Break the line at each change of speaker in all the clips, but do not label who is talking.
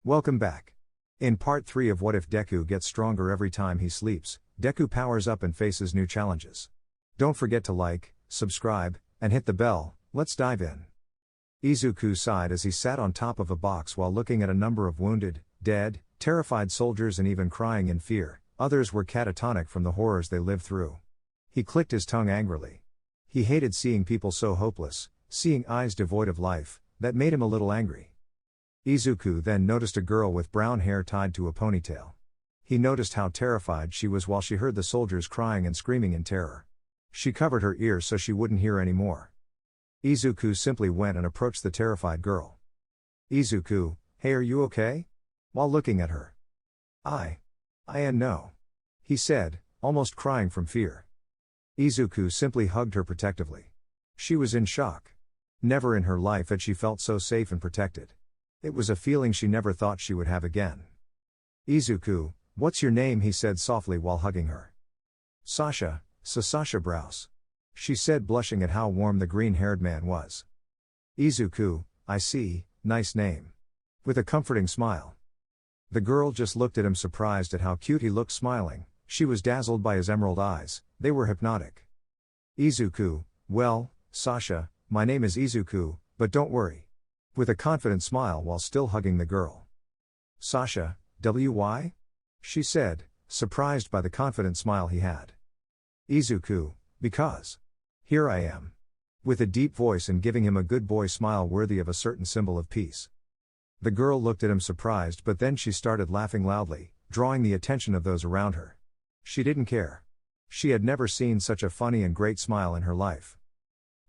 Welcome back. In part 3 of What If Deku Gets Stronger Every Time He Sleeps, Deku powers up and faces new challenges. Don't forget to like, subscribe, and hit the bell. Let's dive in. Izuku sighed as he sat on top of a box while looking at a number of wounded, dead, terrified soldiers and even crying in fear. Others were catatonic from the horrors they lived through. He clicked his tongue angrily. He hated seeing people so hopeless, seeing eyes devoid of life, that made him a little angry. Izuku then noticed a girl with brown hair tied to a ponytail. He noticed how terrified she was while she heard the soldiers crying and screaming in terror. She covered her ears so she wouldn't hear anymore. Izuku simply went and approached the terrified girl. Izuku, hey, are you okay? While looking at her. I no. He said, almost crying from fear. Izuku simply hugged her protectively. She was in shock. Never in her life had she felt so safe and protected. It was a feeling she never thought she would have again. Izuku, what's your name? He said softly while hugging her. Sasha, Sasha Browse. She said, blushing at how warm the green-haired man was. Izuku, I see, nice name. With a comforting smile. The girl just looked at him, surprised at how cute he looked smiling. She was dazzled by his emerald eyes, they were hypnotic. Izuku, well, Sasha, my name is Izuku, but don't worry. With a confident smile while still hugging the girl. Sasha, why? She said, surprised by the confident smile he had. Izuku, because. Here I am. With a deep voice and giving him a good boy smile worthy of a certain symbol of peace. The girl looked at him surprised, but then she started laughing loudly, drawing the attention of those around her. She didn't care. She had never seen such a funny and great smile in her life.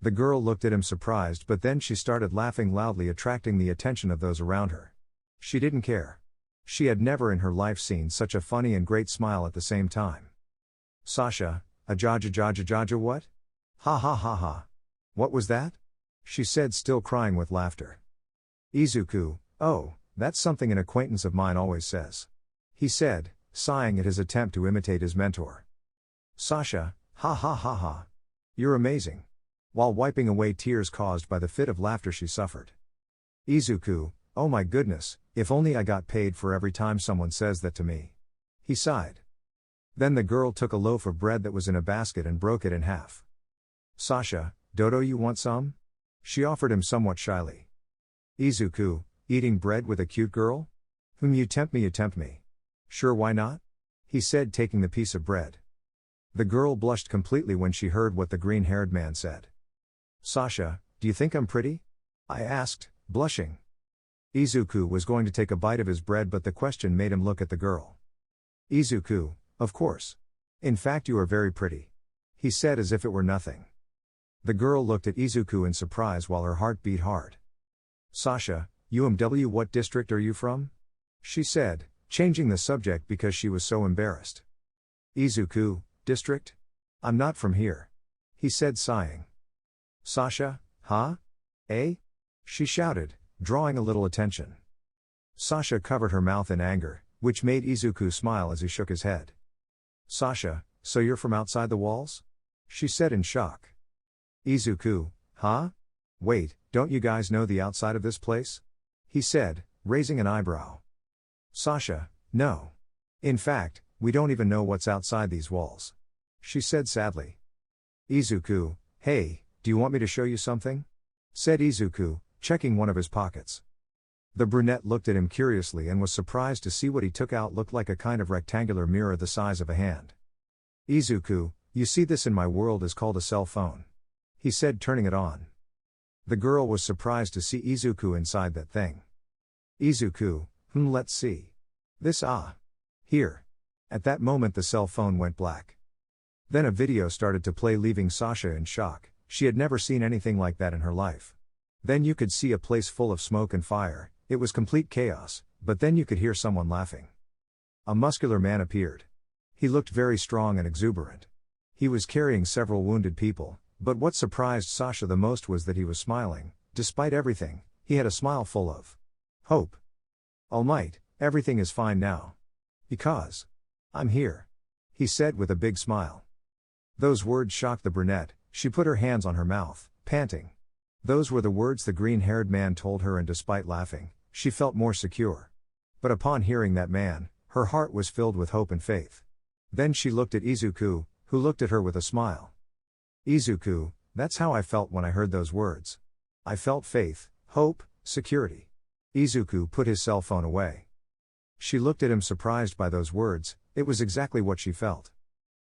The girl looked at him surprised, but then she started laughing loudly, attracting the attention of those around her. She didn't care. She had never in her life seen such a funny and great smile at the same time. Sasha, ajaja what? Ha ha ha ha. What was that? She said, still crying with laughter. Izuku, oh, that's something an acquaintance of mine always says. He said, sighing at his attempt to imitate his mentor. Sasha, ha ha ha ha. You're amazing. While wiping away tears caused by the fit of laughter she suffered. Izuku, oh my goodness, if only I got paid for every time someone says that to me. He sighed. Then the girl took a loaf of bread that was in a basket and broke it in half. Sasha, Dodo, you want some? She offered him somewhat shyly. Izuku, eating bread with a cute girl? Whom you tempt me, you tempt me. Sure, why not? He said, taking the piece of bread. The girl blushed completely when she heard what the green-haired man said. Sasha, do you think I'm pretty? I asked, blushing. Izuku was going to take a bite of his bread, but the question made him look at the girl. Izuku, of course. In fact, you are very pretty. He said as if it were nothing. The girl looked at Izuku in surprise while her heart beat hard. Sasha, UMW, what district are you from? She said, changing the subject because she was so embarrassed. Izuku, district? I'm not from here. He said, sighing. Sasha, huh? Eh? She shouted, drawing a little attention. Sasha covered her mouth in anger, which made Izuku smile as he shook his head. Sasha, so you're from outside the walls? She said in shock. Izuku, huh? Wait, don't you guys know the outside of this place? He said, raising an eyebrow. Sasha, no. In fact, we don't even know what's outside these walls. She said sadly. Izuku, hey, do you want me to show you something? Said Izuku, checking one of his pockets. The brunette looked at him curiously and was surprised to see what he took out looked like a kind of rectangular mirror the size of a hand. Izuku, you see, this in my world is called a cell phone. He said, turning it on. The girl was surprised to see Izuku inside that thing. Izuku, let's see. This here. At that moment the cell phone went black. Then a video started to play, leaving Sasha in shock. She had never seen anything like that in her life. Then you could see a place full of smoke and fire. It was complete chaos, but then you could hear someone laughing. A muscular man appeared. He looked very strong and exuberant. He was carrying several wounded people, but what surprised Sasha the most was that he was smiling. Despite everything, he had a smile full of hope. All might, everything is fine now. Because I'm here. He said with a big smile. Those words shocked the brunette. She put her hands on her mouth, panting. Those were the words the green-haired man told her, and despite laughing, she felt more secure. But upon hearing that man, her heart was filled with hope and faith. Then she looked at Izuku, who looked at her with a smile. Izuku, that's how I felt when I heard those words. I felt faith, hope, security. Izuku put his cell phone away. She looked at him surprised by those words. It was exactly what she felt.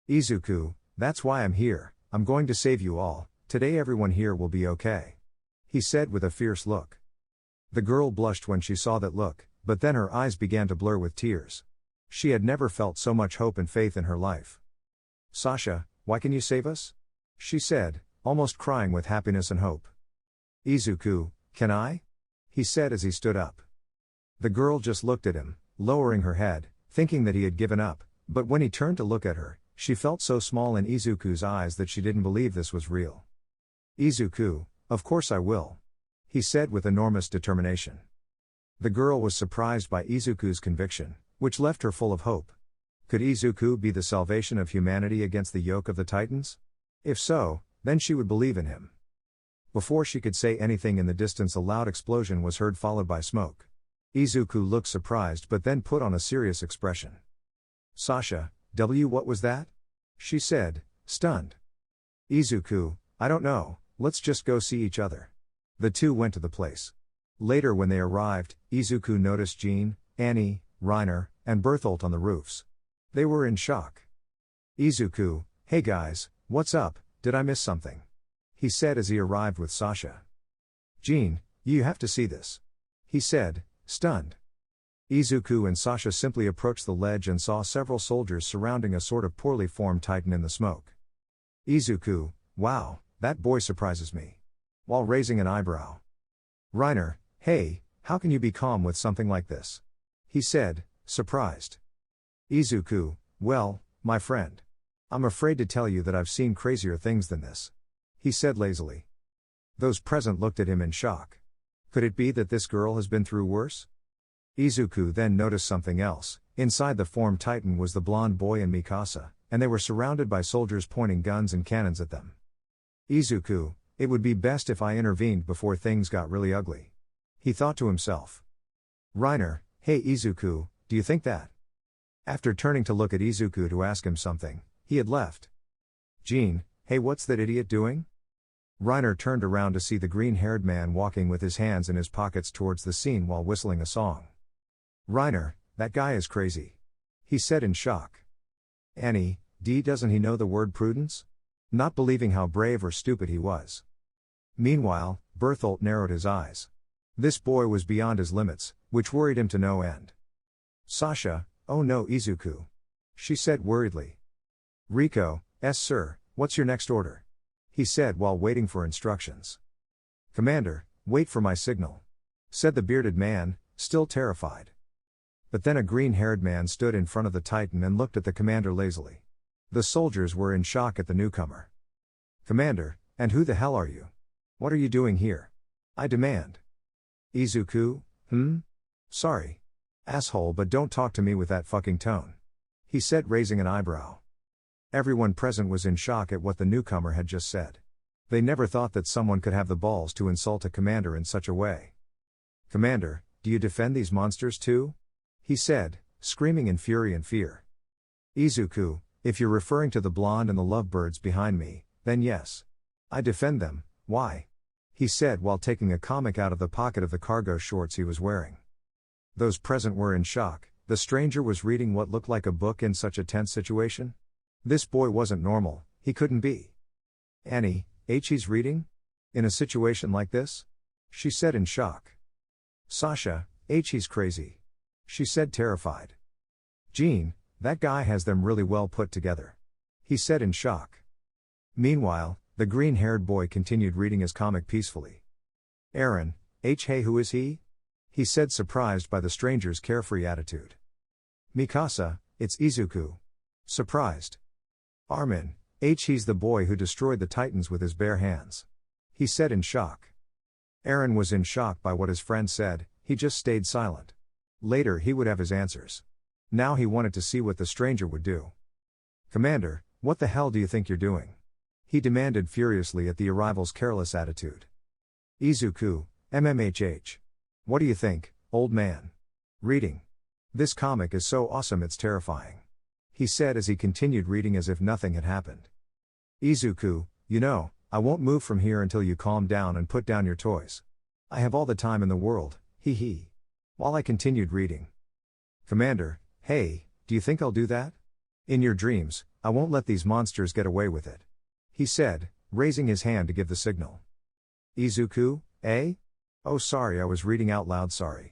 Izuku, that's why I'm here, I'm going to save you all, today everyone here will be okay. He said with a fierce look. The girl blushed when she saw that look, but then her eyes began to blur with tears. She had never felt so much hope and faith in her life. Sasha, why can you save us? She said, almost crying with happiness and hope. Izuku, can I? He said as he stood up. The girl just looked at him, lowering her head, thinking that he had given up, but when he turned to look at her, she felt so small in Izuku's eyes that she didn't believe this was real. Izuku, of course I will. He said with enormous determination. The girl was surprised by Izuku's conviction, which left her full of hope. Could Izuku be the salvation of humanity against the yoke of the Titans? If so, then she would believe in him. Before she could say anything in the distance, a loud explosion was heard, followed by smoke. Izuku looked surprised but then put on a serious expression. Sasha, what was that? She said, stunned. Izuku, I don't know, let's just go see each other. The two went to the place. Later when they arrived, Izuku noticed Jean, Annie, Reiner, and Bertholdt on the roofs. They were in shock. Izuku, hey guys, what's up, did I miss something? He said as he arrived with Sasha. Jean, you have to see this. He said, stunned. Izuku and Sasha simply approached the ledge and saw several soldiers surrounding a sort of poorly formed titan in the smoke. Izuku, wow, that boy surprises me. While raising an eyebrow. Reiner, hey, how can you be calm with something like this? He said, surprised. Izuku, well, my friend. I'm afraid to tell you that I've seen crazier things than this. He said lazily. Those present looked at him in shock. Could it be that this girl has been through worse? Izuku then noticed something else. Inside the formed titan was the blonde boy and Mikasa, and they were surrounded by soldiers pointing guns and cannons at them. Izuku, it would be best if I intervened before things got really ugly. He thought to himself. Reiner, hey Izuku, do you think that? After turning to look at Izuku to ask him something, he had left. Jean, hey what's that idiot doing? Reiner turned around to see the green-haired man walking with his hands in his pockets towards the scene while whistling a song. Reiner, that guy is crazy. He said in shock. Annie, doesn't he know the word prudence? Not believing how brave or stupid he was. Meanwhile, Bertholdt narrowed his eyes. This boy was beyond his limits, which worried him to no end. Sasha, oh no Izuku. She said worriedly. Rico, yes sir, what's your next order? He said while waiting for instructions. Commander, wait for my signal. Said the bearded man, still terrified. But then a green-haired man stood in front of the Titan and looked at the commander lazily. The soldiers were in shock at the newcomer. Commander, and who the hell are you? What are you doing here? I demand. Izuku, Sorry. Asshole, but don't talk to me with that fucking tone. He said, raising an eyebrow. Everyone present was in shock at what the newcomer had just said. They never thought that someone could have the balls to insult a commander in such a way. Commander, do you defend these monsters too? He said, screaming in fury and fear. Izuku, if you're referring to the blonde and the lovebirds behind me, then yes. I defend them, why? He said while taking a comic out of the pocket of the cargo shorts he was wearing. Those present were in shock. The stranger was reading what looked like a book in such a tense situation. This boy wasn't normal, he couldn't be. Annie, he's reading? In a situation like this? She said in shock. Sasha, he's crazy. She said terrified. Jean, that guy has them really well put together. He said in shock. Meanwhile, the green-haired boy continued reading his comic peacefully. Aaron, hey who is he? He said surprised by the stranger's carefree attitude. Mikasa, it's Izuku. Surprised. Armin, he's the boy who destroyed the Titans with his bare hands. He said in shock. Aaron was in shock by what his friend said, he just stayed silent. Later he would have his answers. Now he wanted to see what the stranger would do. Commander, what the hell do you think you're doing? He demanded furiously at the arrival's careless attitude. Izuku, mmhh. What do you think, old man? Reading. This comic is so awesome it's terrifying. He said as he continued reading as if nothing had happened. Izuku, you know, I won't move from here until you calm down and put down your toys. I have all the time in the world, hee hee. While I continued reading. Commander, hey, do you think I'll do that? In your dreams, I won't let these monsters get away with it. He said, raising his hand to give the signal. Izuku, eh? Oh sorry, I was reading out loud, sorry.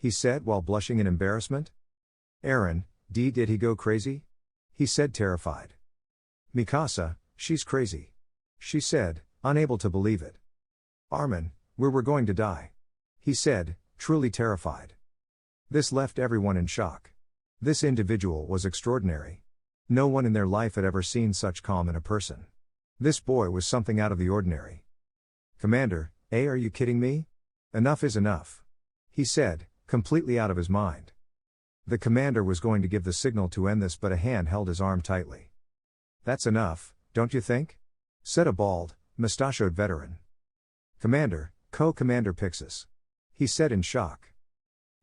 He said while blushing in embarrassment. Eren, did he go crazy? He said terrified. Mikasa, she's crazy. She said, unable to believe it. Armin, we're going to die. He said, truly terrified. This left everyone in shock. This individual was extraordinary. No one in their life had ever seen such calm in a person. This boy was something out of the ordinary. Commander, are you kidding me? Enough is enough. He said, completely out of his mind. The commander was going to give the signal to end this, but a hand held his arm tightly. That's enough, don't you think? Said a bald, mustachioed veteran. Commander, Co-Commander Pixis. He said in shock.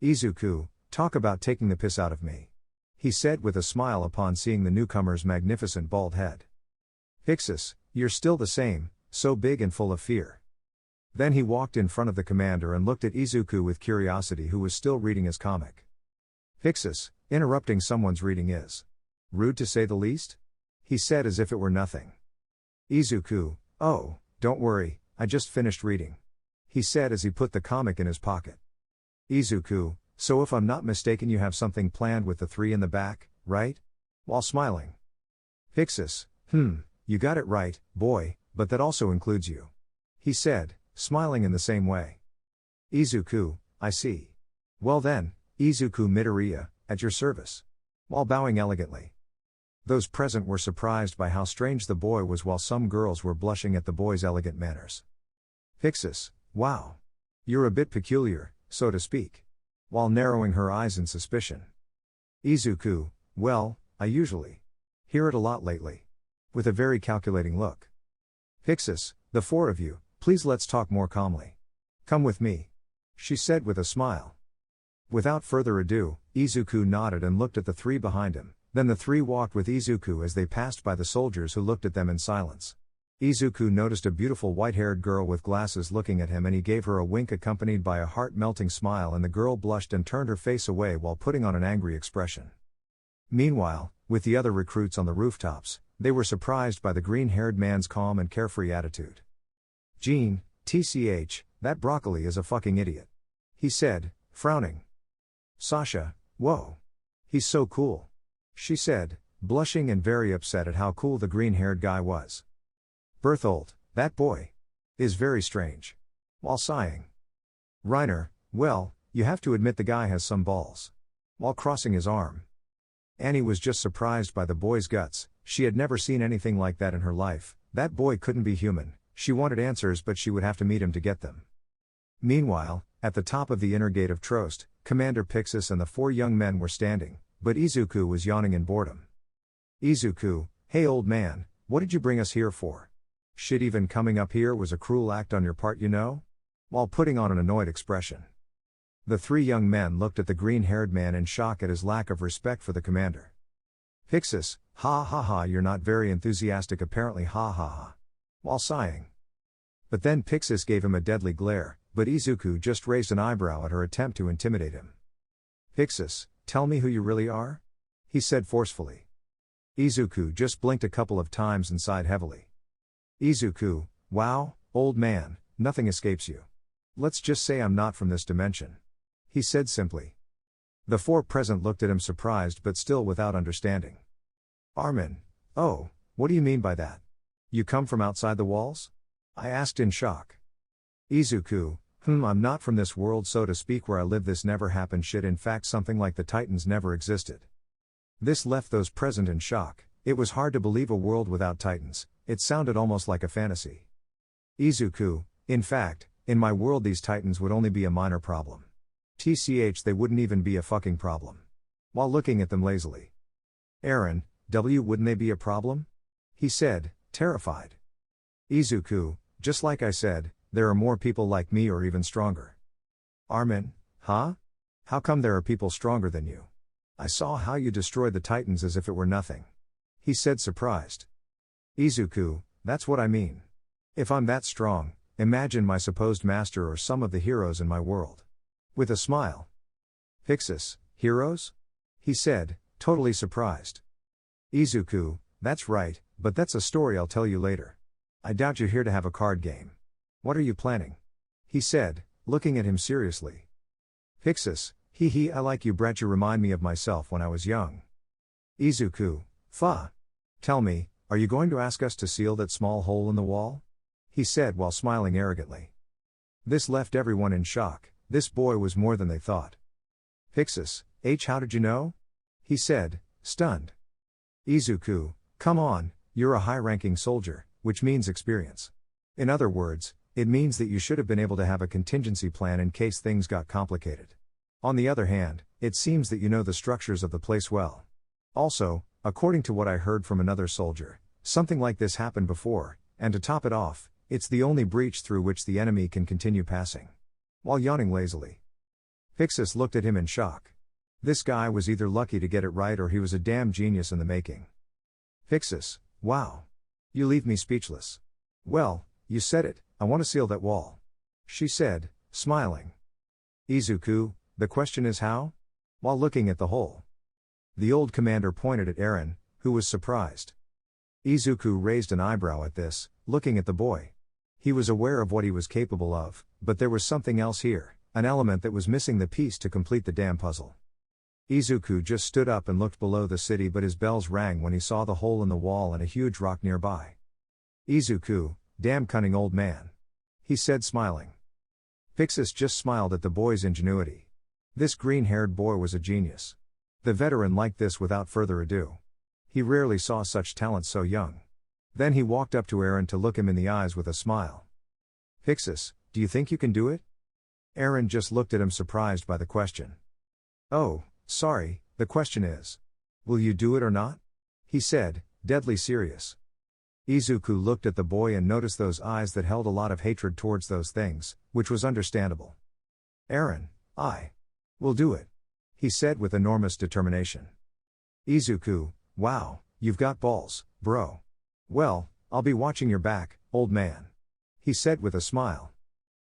Izuku, talk about taking the piss out of me. He said with a smile upon seeing the newcomer's magnificent bald head. Pixis, you're still the same, so big and full of fear. Then he walked in front of the commander and looked at Izuku with curiosity, who was still reading his comic. Pixis, interrupting someone's reading is rude to say the least? He said as if it were nothing. Izuku, oh, don't worry, I just finished reading. He said as he put the comic in his pocket. Izuku, so if I'm not mistaken you have something planned with the three in the back, right? While smiling. Pixis, you got it right, boy, but that also includes you. He said, smiling in the same way. Izuku, I see. Well then, Izuku Midoriya, at your service. While bowing elegantly. Those present were surprised by how strange the boy was, while some girls were blushing at the boy's elegant manners. Pixis, wow. You're a bit peculiar, so to speak. While narrowing her eyes in suspicion. Izuku, well, I usually hear it a lot lately. With a very calculating look. Pixis, the four of you, please let's talk more calmly. Come with me. She said with a smile. Without further ado, Izuku nodded and looked at the three behind him. Then the three walked with Izuku as they passed by the soldiers, who looked at them in silence. Izuku noticed a beautiful white-haired girl with glasses looking at him, and he gave her a wink accompanied by a heart-melting smile, and the girl blushed and turned her face away while putting on an angry expression. Meanwhile, with the other recruits on the rooftops, they were surprised by the green-haired man's calm and carefree attitude. Jean, that broccoli is a fucking idiot. He said, frowning. Sasha, whoa. He's so cool. She said, blushing and very upset at how cool the green-haired guy was. Berthold, that boy is very strange. While sighing. Reiner, well, you have to admit the guy has some balls. While crossing his arm. Annie was just surprised by the boy's guts. She had never seen anything like that in her life. That boy couldn't be human. She wanted answers, but she would have to meet him to get them. Meanwhile, at the top of the inner gate of Trost, Commander Pixis and the four young men were standing, but Izuku was yawning in boredom. Izuku, hey old man, what did you bring us here for? Shit, even coming up here was a cruel act on your part, you know? While putting on an annoyed expression. The three young men looked at the green-haired man in shock at his lack of respect for the commander. Pixis, ha ha ha, you're not very enthusiastic apparently, ha ha ha. While sighing. But then Pixis gave him a deadly glare, but Izuku just raised an eyebrow at her attempt to intimidate him. Pixis, tell me who you really are? He said forcefully. Izuku just blinked a couple of times and sighed heavily. Izuku, wow, old man, nothing escapes you. Let's just say I'm not from this dimension. He said simply. The four present looked at him surprised but still without understanding. Armin, oh, what do you mean by that? You come from outside the walls? I asked in shock. Izuku, I'm not from this world so to speak where I live, this never happened shit, in fact something like the Titans never existed. This left those present in shock. It was hard to believe a world without Titans, it sounded almost like a fantasy. Izuku, in fact, in my world these Titans would only be a minor problem. They wouldn't even be a fucking problem. While looking at them lazily. Eren, wouldn't they be a problem? He said, terrified. Izuku, just like I said, there are more people like me or even stronger. Armin, huh? How come there are people stronger than you? I saw how you destroyed the Titans as if it were nothing. He said, surprised. Izuku, that's what I mean. If I'm that strong, imagine my supposed master or some of the heroes in my world. With a smile. Pixis, heroes? He said, totally surprised. Izuku, that's right, but that's a story I'll tell you later. I doubt you're here to have a card game. What are you planning? He said, looking at him seriously. Pixis, hee hee, I like you brat, you remind me of myself when I was young. Izuku, fa. Tell me, are you going to ask us to seal that small hole in the wall? He said while smiling arrogantly. This left everyone in shock. This boy was more than they thought. Pixis, how did you know? He said, stunned. Izuku, come on, you're a high-ranking soldier, which means experience. In other words, it means that you should have been able to have a contingency plan in case things got complicated. On the other hand, it seems that you know the structures of the place well. Also, according to what I heard from another soldier, something like this happened before, and to top it off, it's the only breach through which the enemy can continue passing. While yawning lazily. Pixis looked at him in shock. This guy was either lucky to get it right or he was a damn genius in the making. Pixis, wow. You leave me speechless. Well, you said it, I want to seal that wall. She said, smiling. Izuku, the question is how? While looking at the hole. The old commander pointed at Eren, who was surprised. Izuku raised an eyebrow at this, looking at the boy. He was aware of what he was capable of, but there was something else here, an element that was missing the piece to complete the damn puzzle. Izuku just stood up and looked below the city, but his bells rang when he saw the hole in the wall and a huge rock nearby. Izuku, damn cunning old man. He said, smiling. Pixis just smiled at the boy's ingenuity. This green-haired boy was a genius. The veteran liked this without further ado. He rarely saw such talent so young. Then he walked up to Eren to look him in the eyes with a smile. Pixis, do you think you can do it? Eren just looked at him, surprised by the question. Oh, sorry, the question is, will you do it or not? He said, deadly serious. Izuku looked at the boy and noticed those eyes that held a lot of hatred towards those things, which was understandable. Eren, I will do it. He said with enormous determination. Izuku, wow, you've got balls, bro. Well, I'll be watching your back, old man. He said with a smile.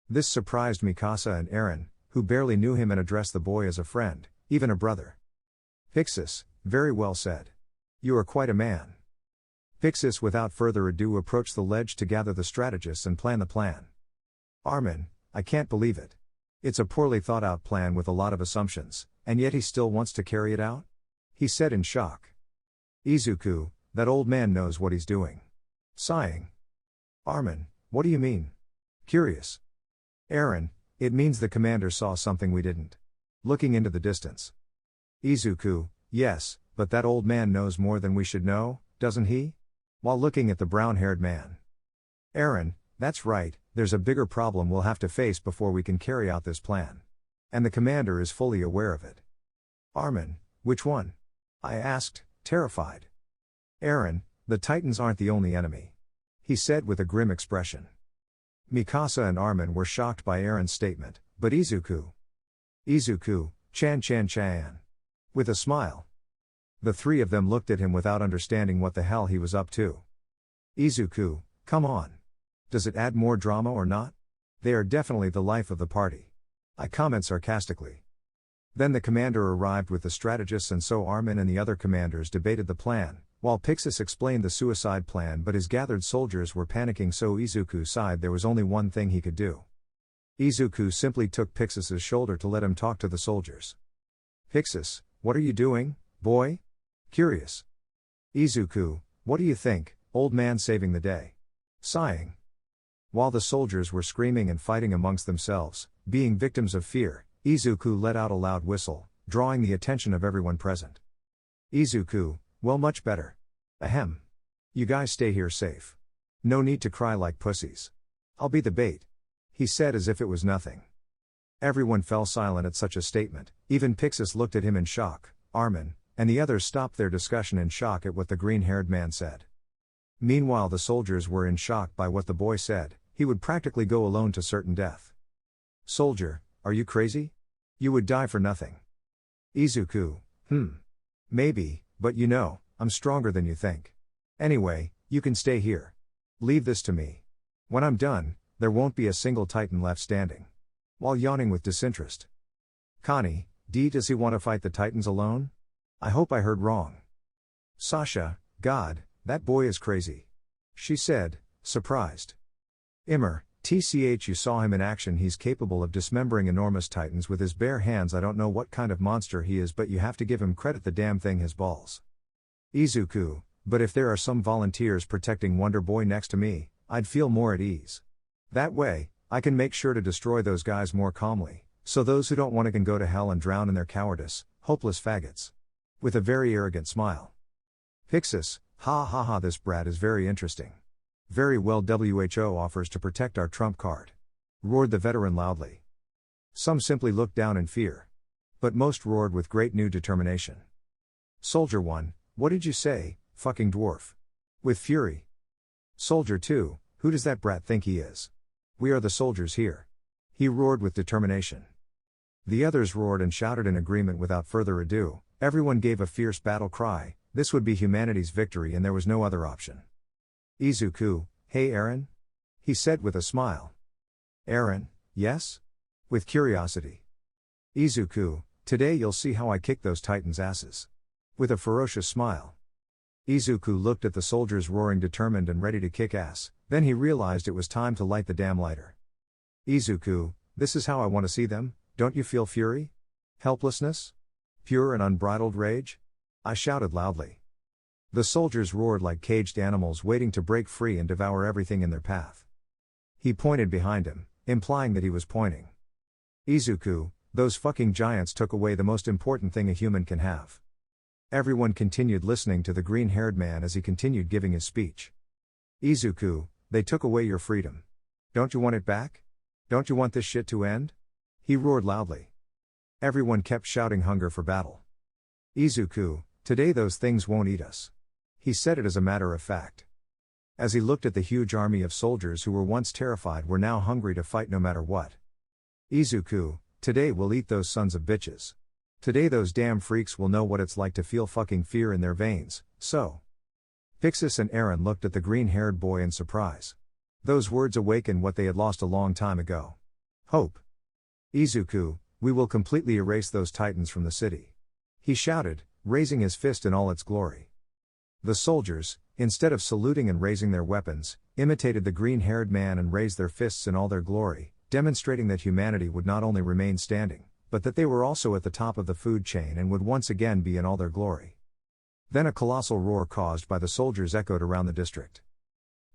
This surprised Mikasa and Eren, who barely knew him and addressed the boy as a friend, even a brother. Pixis, very well said. You are quite a man. Pixis without further ado approached the ledge to gather the strategists and plan the plan. Armin, I can't believe it. It's a poorly thought out plan with a lot of assumptions, and yet he still wants to carry it out? He said in shock. Izuku, that old man knows what he's doing. Sighing. Armin, what do you mean? Curious. Eren, it means the commander saw something we didn't. Looking into the distance. Izuku, yes, but that old man knows more than we should know, doesn't he? While looking at the brown-haired man. Eren, that's right, there's a bigger problem we'll have to face before we can carry out this plan. And the commander is fully aware of it. Armin, which one? I asked, terrified. Eren, the Titans aren't the only enemy. He said with a grim expression. Mikasa and Armin were shocked by Eren's statement, but Izuku. Izuku, chan. With a smile. The three of them looked at him without understanding what the hell he was up to. Izuku, come on. Does it add more drama or not? They are definitely the life of the party. I comment sarcastically. Then the commander arrived with the strategists, and so Armin and the other commanders debated the plan, while Pixis explained the suicide plan, but his gathered soldiers were panicking, so Izuku sighed there was only one thing he could do. Izuku simply took Pixis's shoulder to let him talk to the soldiers. Pixis, what are you doing, boy? Curious. Izuku, what do you think, old man, saving the day? Sighing. While the soldiers were screaming and fighting amongst themselves, being victims of fear, Izuku let out a loud whistle, drawing the attention of everyone present. Izuku, well, much better. Ahem. You guys stay here safe. No need to cry like pussies. I'll be the bait. He said as if it was nothing. Everyone fell silent at such a statement, even Pixis looked at him in shock. Armin and the others stopped their discussion in shock at what the green-haired man said. Meanwhile the soldiers were in shock by what the boy said. He would practically go alone to certain death. Soldier, are you crazy? You would die for nothing. Izuku, Maybe, but I'm stronger than you think. Anyway, you can stay here. Leave this to me. When I'm done, there won't be a single Titan left standing. While yawning with disinterest. Connie, does he want to fight the Titans alone? I hope I heard wrong. Sasha, God, that boy is crazy. She said, surprised. Immer, TCH, you saw him in action. He's capable of dismembering enormous Titans with his bare hands. I don't know what kind of monster he is, but you have to give him credit, the damn thing has balls. Izuku, but if there are some volunteers protecting Wonder Boy next to me, I'd feel more at ease. That way, I can make sure to destroy those guys more calmly, so those who don't want to can go to hell and drown in their cowardice, hopeless faggots. With a very arrogant smile. Pixis, ha ha ha, this brat is very interesting. Very well, WHO offers to protect our trump card. Roared the veteran loudly. Some simply looked down in fear. But most roared with great new determination. Soldier 1, what did you say, fucking dwarf? With fury. Soldier 2, who does that brat think he is? We are the soldiers here. He roared with determination. The others roared and shouted in agreement. Without further ado, everyone gave a fierce battle cry. This would be humanity's victory and there was no other option. Izuku, hey Eren? He said with a smile. Eren, yes? With curiosity. Izuku, today you'll see how I kick those Titans' asses. With a ferocious smile. Izuku looked at the soldiers roaring, determined and ready to kick ass, then he realized it was time to light the damn lighter. Izuku, this is how I want to see them, don't you feel fury? Helplessness? Pure and unbridled rage? I shouted loudly. The soldiers roared like caged animals waiting to break free and devour everything in their path. He pointed behind him, implying that he was pointing. Izuku, those fucking giants took away the most important thing a human can have. Everyone continued listening to the green-haired man as he continued giving his speech. Izuku, they took away your freedom. Don't you want it back? Don't you want this shit to end? He roared loudly. Everyone kept shouting hunger for battle. Izuku, today those things won't eat us. He said it as a matter of fact. As he looked at the huge army of soldiers who were once terrified were now hungry to fight no matter what. Izuku, today we'll eat those sons of bitches. Today those damn freaks will know what it's like to feel fucking fear in their veins, so. Pixis and Eren looked at the green-haired boy in surprise. Those words awakened what they had lost a long time ago. Hope. Izuku, we will completely erase those Titans from the city. He shouted, raising his fist in all its glory. The soldiers, instead of saluting and raising their weapons, imitated the green-haired man and raised their fists in all their glory, demonstrating that humanity would not only remain standing, but that they were also at the top of the food chain and would once again be in all their glory. Then a colossal roar caused by the soldiers echoed around the district.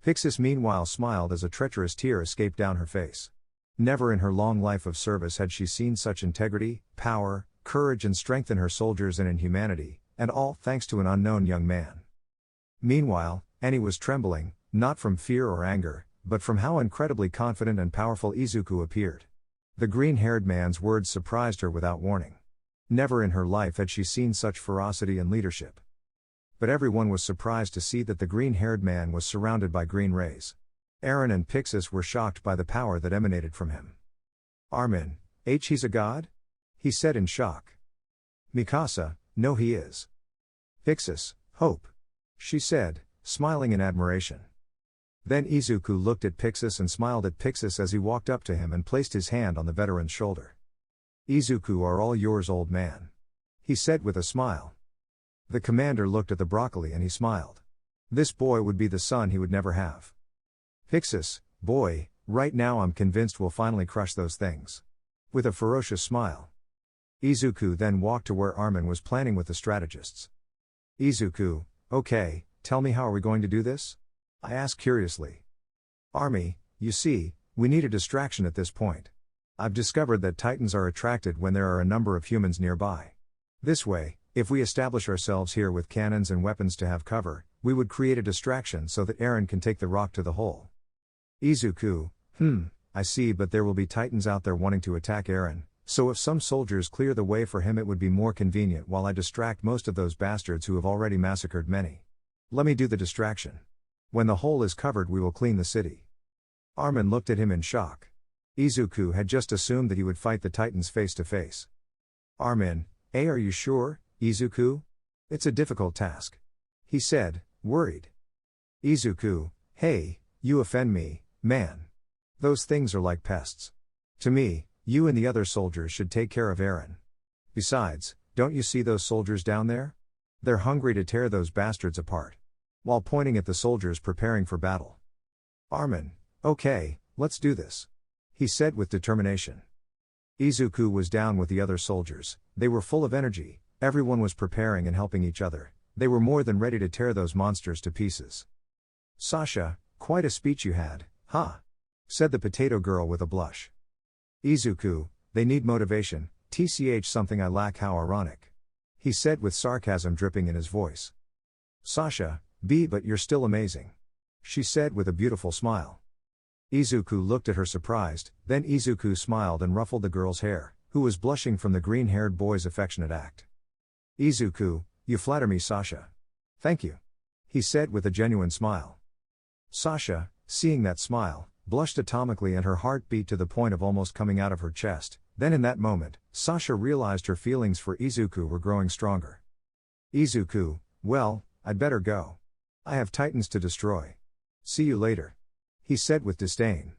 Pixis meanwhile smiled as a treacherous tear escaped down her face. Never in her long life of service had she seen such integrity, power, courage and strength in her soldiers and in humanity, and all thanks to an unknown young man. Meanwhile, Annie was trembling, not from fear or anger, but from how incredibly confident and powerful Izuku appeared. The green-haired man's words surprised her without warning. Never in her life had she seen such ferocity and leadership. But everyone was surprised to see that the green-haired man was surrounded by green rays. Eren and Pixis were shocked by the power that emanated from him. Armin, he's a god? He said in shock. Mikasa, no he is. Pixis, hope. She said, smiling in admiration. Then Izuku looked at Pixis and smiled at Pixis as he walked up to him and placed his hand on the veteran's shoulder. Izuku are all yours, old man. He said with a smile. The commander looked at the broccoli and he smiled. This boy would be the son he would never have. Pixis, boy, right now I'm convinced we'll finally crush those things. With a ferocious smile. Izuku then walked to where Armin was planning with the strategists. Izuku, okay, tell me how are we going to do this? I asked curiously. Army, you see, we need a distraction at this point. I've discovered that Titans are attracted when there are a number of humans nearby. This way, if we establish ourselves here with cannons and weapons to have cover, we would create a distraction so that Eren can take the rock to the hole. Izuku, I see, but there will be Titans out there wanting to attack Eren, so if some soldiers clear the way for him it would be more convenient while I distract most of those bastards who have already massacred many. Let me do the distraction. When the hole is covered we will clean the city. Armin looked at him in shock. Izuku had just assumed that he would fight the Titans face to face. Armin, are you sure? Izuku? It's a difficult task. He said, worried. Izuku, hey, you offend me, man. Those things are like pests. To me, you and the other soldiers should take care of Eren. Besides, don't you see those soldiers down there? They're hungry to tear those bastards apart. While pointing at the soldiers preparing for battle. Armin, okay, let's do this. He said with determination. Izuku was down with the other soldiers, they were full of energy, everyone was preparing and helping each other, they were more than ready to tear those monsters to pieces. Sasha, quite a speech you had, huh? Said the potato girl with a blush. Izuku, they need motivation, tch something I lack, how ironic. He said with sarcasm dripping in his voice. Sasha, but you're still amazing. She said with a beautiful smile. Izuku looked at her surprised, then Izuku smiled and ruffled the girl's hair, who was blushing from the green-haired boy's affectionate act. Izuku, you flatter me, Sasha. Thank you. He said with a genuine smile. Sasha, seeing that smile, blushed atomically and her heart beat to the point of almost coming out of her chest. Then in that moment, Sasha realized her feelings for Izuku were growing stronger. Izuku, well, I'd better go. I have titans to destroy. See you later. He said with disdain.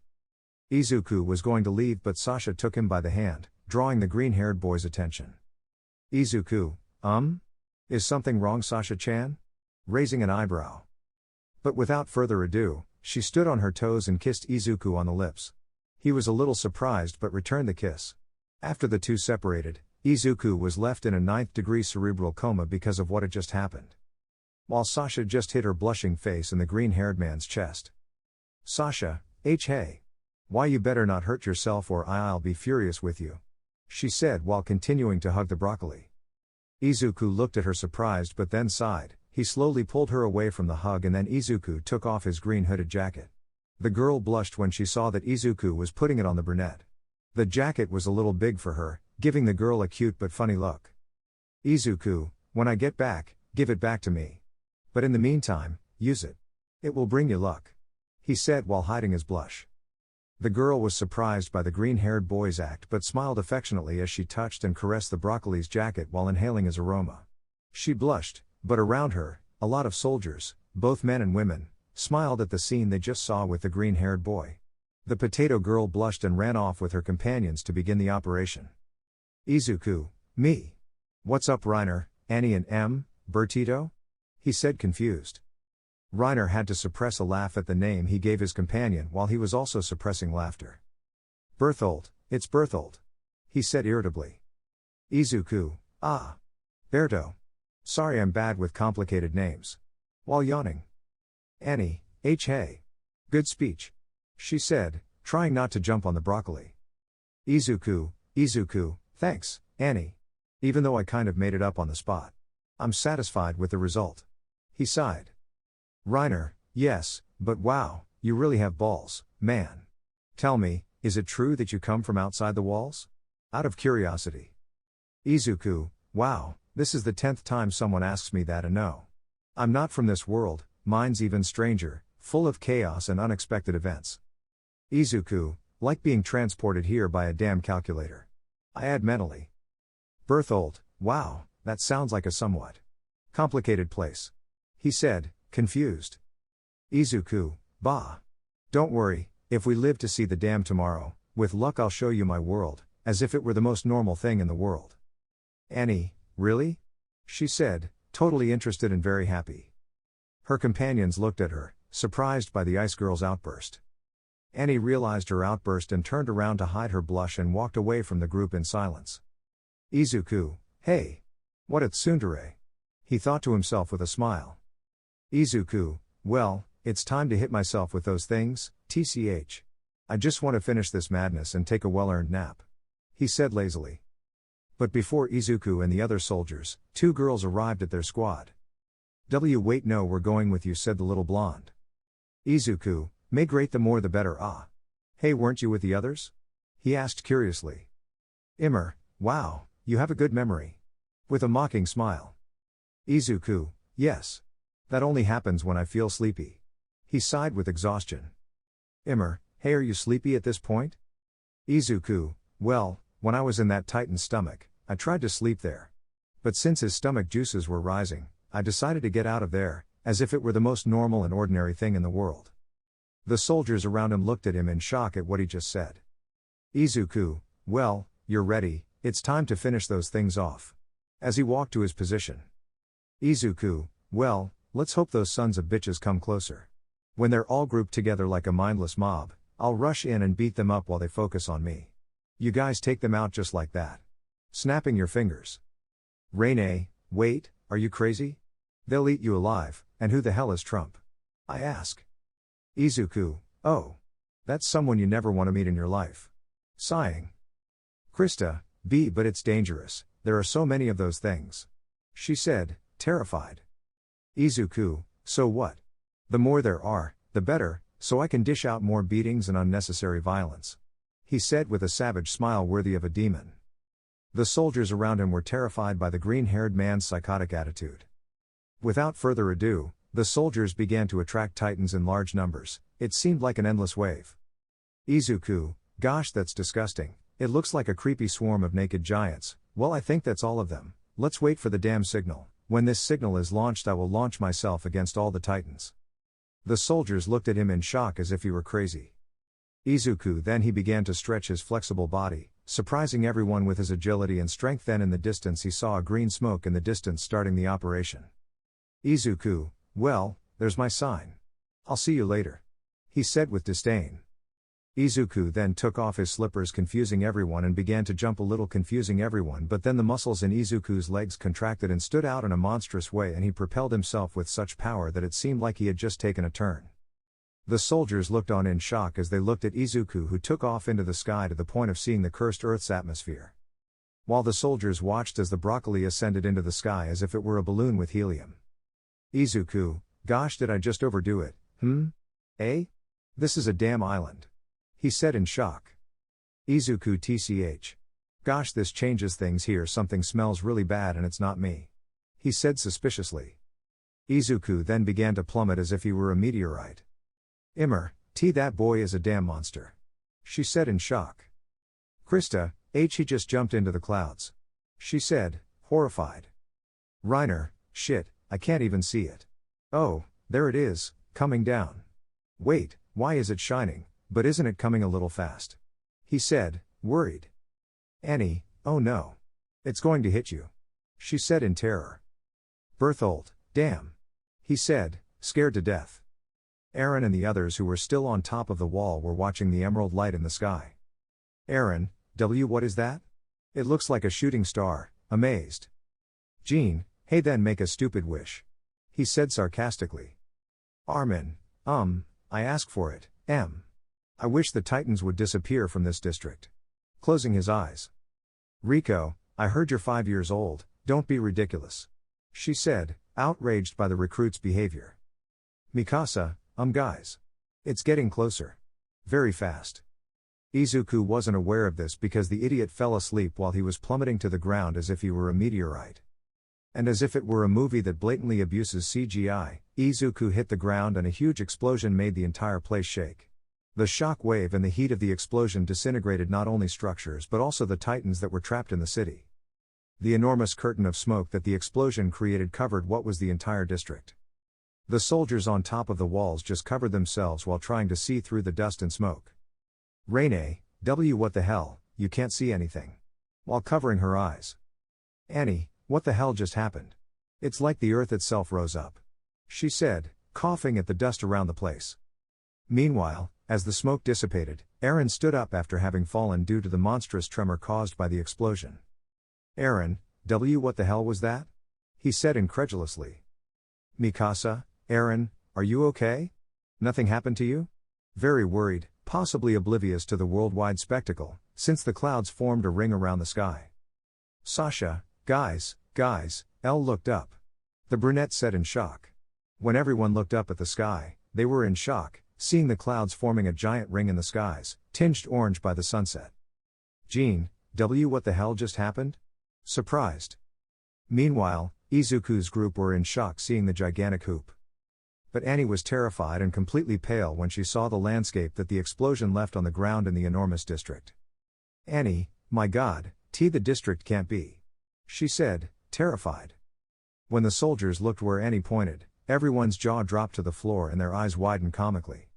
Izuku was going to leave but Sasha took him by the hand, drawing the green-haired boy's attention. Izuku, is something wrong, Sasha-chan? Raising an eyebrow. But without further ado, she stood on her toes and kissed Izuku on the lips. He was a little surprised but returned the kiss. After the two separated, Izuku was left in a 9th-degree cerebral coma because of what had just happened. While Sasha just hid her blushing face in the green-haired man's chest. Sasha, hey. Why you better not hurt yourself or I'll be furious with you. She said while continuing to hug the broccoli. Izuku looked at her surprised but then sighed. He slowly pulled her away from the hug and then Izuku took off his green hooded jacket. The girl blushed when she saw that Izuku was putting it on the brunette. The jacket was a little big for her, giving the girl a cute but funny look. Izuku, when I get back, give it back to me. But in the meantime, use it. It will bring you luck. He said while hiding his blush. The girl was surprised by the green-haired boy's act but smiled affectionately as she touched and caressed the broccoli's jacket while inhaling his aroma. She blushed, but around her, a lot of soldiers, both men and women, smiled at the scene they just saw with the green-haired boy. The potato girl blushed and ran off with her companions to begin the operation. Izuku, me. What's up Reiner, Annie and Bertito? He said confused. Reiner had to suppress a laugh at the name he gave his companion while he was also suppressing laughter. Berthold, it's Berthold. He said irritably. Izuku, Berto. Sorry I'm bad with complicated names. While yawning. Annie, hey. Good speech. She said, trying not to jump on the broccoli. Izuku, thanks, Annie. Even though I kind of made it up on the spot. I'm satisfied with the result. He sighed. Reiner, yes, but wow, you really have balls, man. Tell me, is it true that you come from outside the walls? Out of curiosity. Izuku, wow, this is the 10th time someone asks me that and no. I'm not from this world, mine's even stranger, full of chaos and unexpected events. Izuku, like being transported here by a damn calculator. I add mentally. Berthold, wow, that sounds like a somewhat complicated place. He said, confused. Izuku, bah. Don't worry, if we live to see the dam tomorrow, with luck I'll show you my world, as if it were the most normal thing in the world. Annie, really? She said, totally interested and very happy. Her companions looked at her, surprised by the ice girl's outburst. Annie realized her outburst and turned around to hide her blush and walked away from the group in silence. Izuku, hey. What a tsundere. He thought to himself with a smile. Izuku, well, it's time to hit myself with those things, tch. I just want to finish this madness and take a well-earned nap. He said lazily. But before Izuku and the other soldiers, two girls arrived at their squad. Wait no we're going with you said the little blonde. Izuku, may great the more the better Hey weren't you with the others? He asked curiously. Wow, you have a good memory. With a mocking smile. Izuku, yes. That only happens when I feel sleepy. He sighed with exhaustion. Hey are you sleepy at this point? Izuku, well, when I was in that titan's stomach, I tried to sleep there. But since his stomach juices were rising, I decided to get out of there, as if it were the most normal and ordinary thing in the world. The soldiers around him looked at him in shock at what he just said. Izuku, well, you're ready, it's time to finish those things off. As he walked to his position. Izuku, well, let's hope those sons of bitches come closer. When they're all grouped together like a mindless mob, I'll rush in and beat them up while they focus on me. You guys take them out just like that. Snapping your fingers. Rene, wait, are you crazy? They'll eat you alive, and who the hell is Trump? I ask. Izuku, oh. That's someone you never want to meet in your life. Sighing. Krista, but it's dangerous, there are so many of those things. She said, terrified. Izuku, so what? The more there are, the better, so I can dish out more beatings and unnecessary violence. He said with a savage smile worthy of a demon. The soldiers around him were terrified by the green-haired man's psychotic attitude. Without further ado, the soldiers began to attract titans in large numbers. It seemed like an endless wave. Izuku, gosh, that's disgusting, it looks like a creepy swarm of naked giants. Well, I think that's all of them. Let's wait for the damn signal. When this signal is launched, I will launch myself against all the titans. The soldiers looked at him in shock as if he were crazy. Izuku then he began to stretch his flexible body, surprising everyone with his agility and strength. Then in the distance he saw a green smoke in the distance starting the operation. Izuku, well, there's my sign. I'll see you later. He said with disdain. Izuku then took off his slippers, confusing everyone, and began to jump a little, confusing everyone, but then the muscles in Izuku's legs contracted and stood out in a monstrous way, and he propelled himself with such power that it seemed like he had just taken a turn. The soldiers looked on in shock as they looked at Izuku, who took off into the sky to the point of seeing the cursed Earth's atmosphere. While the soldiers watched as the broccoli ascended into the sky as if it were a balloon with helium. Izuku, gosh, did I just overdo it, Eh? This is a damn island. He said in shock. Izuku tch. Gosh, this changes things here, something smells really bad and it's not me. He said suspiciously. Izuku then began to plummet as if he were a meteorite. That boy is a damn monster. She said in shock. Krista, he just jumped into the clouds. She said, horrified. Reiner, shit, I can't even see it. Oh, there it is, coming down. Wait, why is it shining, but isn't it coming a little fast? He said, worried. Annie, oh no. It's going to hit you. She said in terror. Berthold, damn. He said, scared to death. Aaron and the others who were still on top of the wall were watching the emerald light in the sky. Aaron, what is that? It looks like a shooting star, amazed. Jean, hey, then make a stupid wish. He said sarcastically. Armin, I ask for it, I wish the Titans would disappear from this district. Closing his eyes. Rico, I heard you're 5 years old, don't be ridiculous. She said, outraged by the recruit's behavior. Mikasa, guys. It's getting closer. Very fast. Izuku wasn't aware of this because the idiot fell asleep while he was plummeting to the ground as if he were a meteorite. And as if it were a movie that blatantly abuses CGI, Izuku hit the ground and a huge explosion made the entire place shake. The shock wave and the heat of the explosion disintegrated not only structures but also the titans that were trapped in the city. The enormous curtain of smoke that the explosion created covered what was the entire district. The soldiers on top of the walls just covered themselves while trying to see through the dust and smoke. Rene, what the hell, you can't see anything. While covering her eyes. Annie, what the hell just happened? It's like the earth itself rose up. She said, coughing at the dust around the place. Meanwhile, as the smoke dissipated, Aaron stood up after having fallen due to the monstrous tremor caused by the explosion. Aaron, what the hell was that? He said incredulously. Mikasa, Aaron, are you okay? Nothing happened to you? Very worried, possibly oblivious to the worldwide spectacle, since the clouds formed a ring around the sky. Sasha, guys, Elle looked up. The brunette said in shock. When everyone looked up at the sky, they were in shock, seeing the clouds forming a giant ring in the skies, tinged orange by the sunset. Jean, what the hell just happened? Surprised. Meanwhile, Izuku's group were in shock seeing the gigantic hoop. But Annie was terrified and completely pale when she saw the landscape that the explosion left on the ground in the enormous district. Annie, my god, the district can't be. She said, terrified. When the soldiers looked where Annie pointed, everyone's jaw dropped to the floor and their eyes widened comically.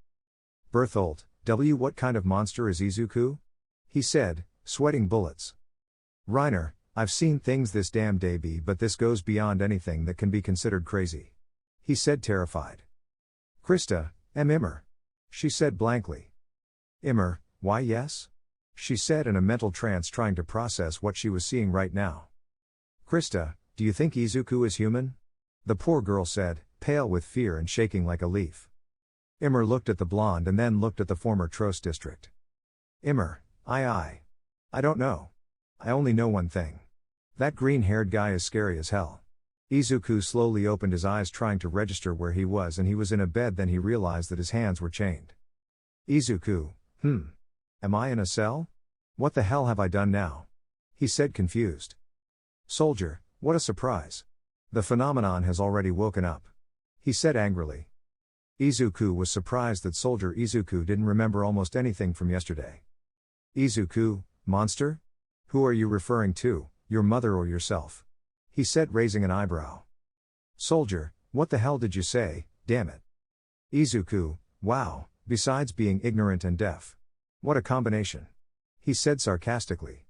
Berthold, what kind of monster is Izuku? He said, sweating bullets. Reiner, I've seen things this damn day but this goes beyond anything that can be considered crazy. He said terrified. Krista, Immer. She said blankly. Immer, why yes? She said in a mental trance trying to process what she was seeing right now. Krista, do you think Izuku is human? The poor girl said, pale with fear and shaking like a leaf. Immer looked at the blonde and then looked at the former Trost district. Immer, I don't know. I only know one thing. That green-haired guy is scary as hell. Izuku slowly opened his eyes trying to register where he was, and he was in a bed. Then he realized that his hands were chained. Izuku, am I in a cell? What the hell have I done now? He said confused. Soldier, what a surprise. The phenomenon has already woken up. He said angrily. Izuku was surprised that Soldier Izuku didn't remember almost anything from yesterday. Izuku, monster? Who are you referring to, your mother or yourself? He said, raising an eyebrow. Soldier, what the hell did you say, damn it? Izuku, wow, besides being ignorant and deaf. What a combination. He said sarcastically.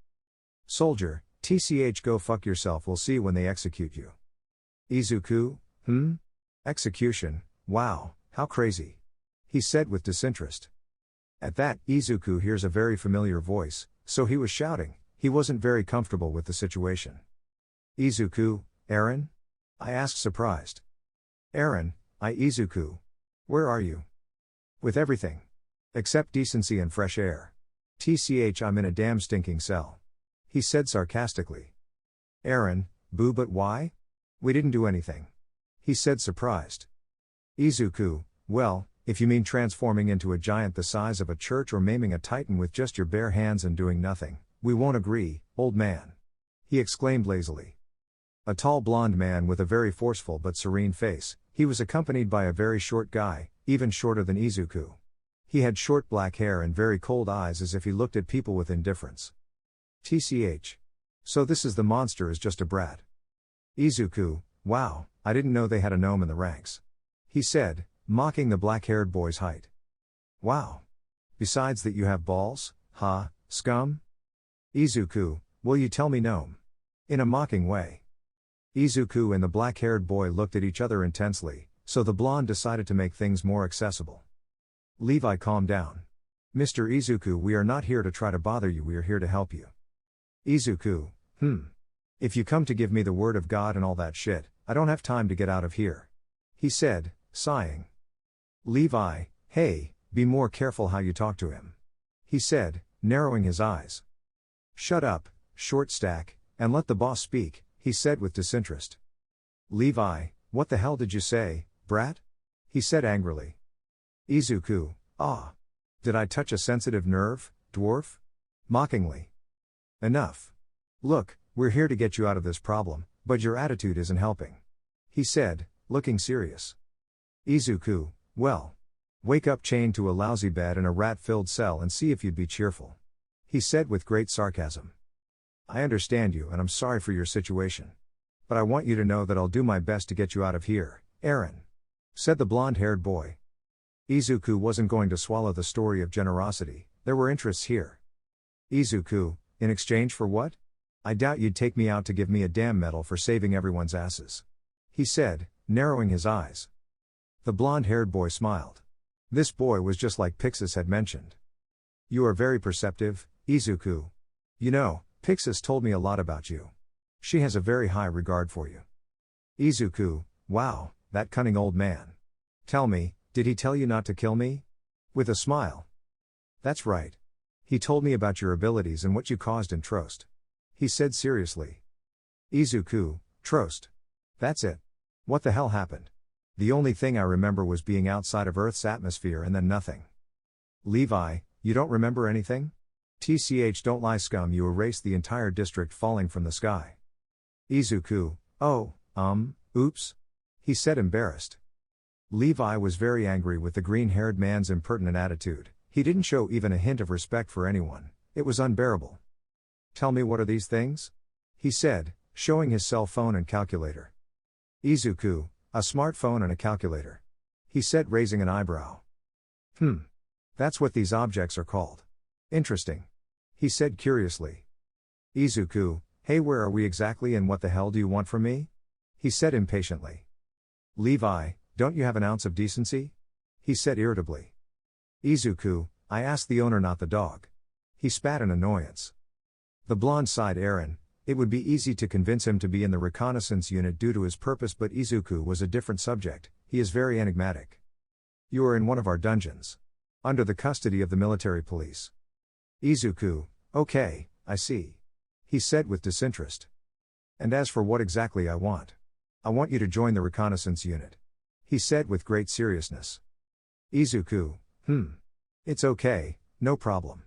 Soldier, go fuck yourself, we'll see when they execute you. Izuku, Execution, wow, how crazy. He said with disinterest. At that, Izuku hears a very familiar voice, so he was shouting. He wasn't very comfortable with the situation. Izuku, Eren? I asked surprised. Eren, Izuku. Where are you? With everything. Except decency and fresh air. I'm in a damn stinking cell. He said sarcastically. Eren, boo, but why? We didn't do anything. He said surprised. Izuku, well, if you mean transforming into a giant the size of a church or maiming a titan with just your bare hands and doing nothing, we won't agree, old man. He exclaimed lazily. A tall blonde man with a very forceful but serene face, he was accompanied by a very short guy, even shorter than Izuku. He had short black hair and very cold eyes as if he looked at people with indifference. So this is the monster is just a brat. Izuku, wow, I didn't know they had a gnome in the ranks. He said, mocking the black-haired boy's height. Wow. Besides that you have balls, ha, scum? Izuku, will you tell me gnome? In a mocking way. Izuku and the black-haired boy looked at each other intensely, so the blonde decided to make things more accessible. Levi, calm down. Mr. Izuku, we are not here to try to bother you, we are here to help you. Izuku, If you come to give me the word of God and all that shit, I don't have time to get out of here. He said, sighing. Levi, hey, be more careful how you talk to him. He said, narrowing his eyes. Shut up, short stack, and let the boss speak, he said with disinterest. Levi, what the hell did you say, brat? He said angrily. Izuku, did I touch a sensitive nerve, dwarf? Mockingly. Enough. Look, we're here to get you out of this problem, but your attitude isn't helping. He said, looking serious. Izuku, well. Wake up chained to a lousy bed in a rat-filled cell and see if you'd be cheerful. He said with great sarcasm. I understand you and I'm sorry for your situation. But I want you to know that I'll do my best to get you out of here, Eren. Said the blonde-haired boy. Izuku wasn't going to swallow the story of generosity, there were interests here. Izuku, in exchange for what? I doubt you'd take me out to give me a damn medal for saving everyone's asses. He said, narrowing his eyes. The blonde-haired boy smiled. This boy was just like Pixis had mentioned. You are very perceptive, Izuku. You know, Pixis told me a lot about you. She has a very high regard for you. Izuku, wow, that cunning old man. Tell me, did he tell you not to kill me? With a smile. That's right. He told me about your abilities and what you caused in Trost. He said seriously. Izuku, Trost. That's it. What the hell happened? The only thing I remember was being outside of Earth's atmosphere and then nothing. Levi, you don't remember anything? Don't lie, scum, you erased the entire district falling from the sky. Izuku, oops. He said embarrassed. Levi was very angry with the green-haired man's impertinent attitude. He didn't show even a hint of respect for anyone. It was unbearable. Tell me, what are these things? He said, showing his cell phone and calculator. Izuku, a smartphone and a calculator. He said, raising an eyebrow. That's what these objects are called. Interesting. He said curiously. Izuku, hey, where are we exactly and what the hell do you want from me? He said impatiently. Levi, don't you have an ounce of decency? He said irritably. Izuku, I asked the owner, not the dog. He spat in annoyance. The blonde sighed. Aaron, it would be easy to convince him to be in the reconnaissance unit due to his purpose, but Izuku was a different subject. He is very enigmatic. You are in one of our dungeons. Under the custody of the military police. Izuku, okay, I see. He said with disinterest. And as for what exactly I want you to join the reconnaissance unit. He said with great seriousness. Izuku, it's okay, no problem.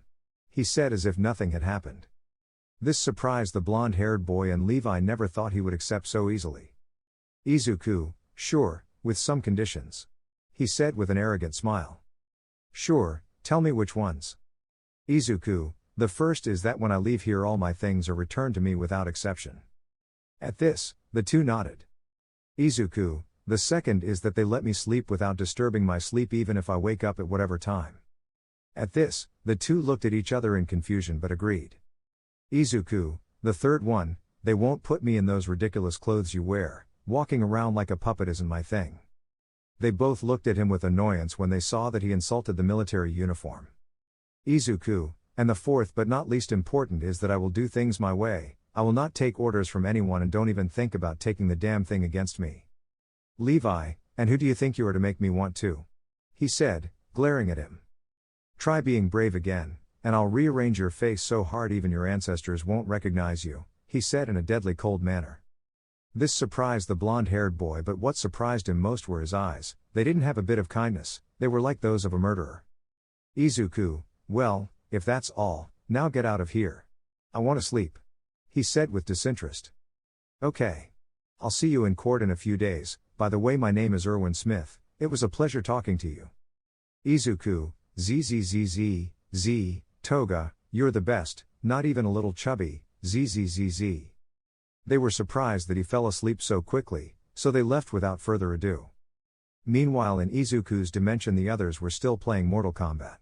He said as if nothing had happened. This surprised the blonde-haired boy, and Levi never thought he would accept so easily. Izuku, sure, with some conditions. He said with an arrogant smile. Sure, tell me which ones. Izuku, the first is that when I leave here all my things are returned to me without exception. At this, the two nodded. Izuku, the second is that they let me sleep without disturbing my sleep even if I wake up at whatever time. At this, the two looked at each other in confusion but agreed. Izuku, the third one, they won't put me in those ridiculous clothes you wear, walking around like a puppet isn't my thing. They both looked at him with annoyance when they saw that he insulted the military uniform. Izuku, and the fourth but not least important is that I will do things my way, I will not take orders from anyone and don't even think about taking the damn thing against me. Levi, and who do you think you are to make me want to? He said, glaring at him. Try being brave again, and I'll rearrange your face so hard even your ancestors won't recognize you, he said in a deadly cold manner. This surprised the blonde-haired boy, but what surprised him most were his eyes. They didn't have a bit of kindness, they were like those of a murderer. Izuku, well, if that's all, now get out of here. I want to sleep. He said with disinterest. Okay. I'll see you in court in a few days. By the way, my name is Erwin Smith, it was a pleasure talking to you. Izuku, zzz, Toga, you're the best, not even a little chubby, zzz. They were surprised that he fell asleep so quickly, so they left without further ado. Meanwhile, in Izuku's dimension, the others were still playing Mortal Kombat.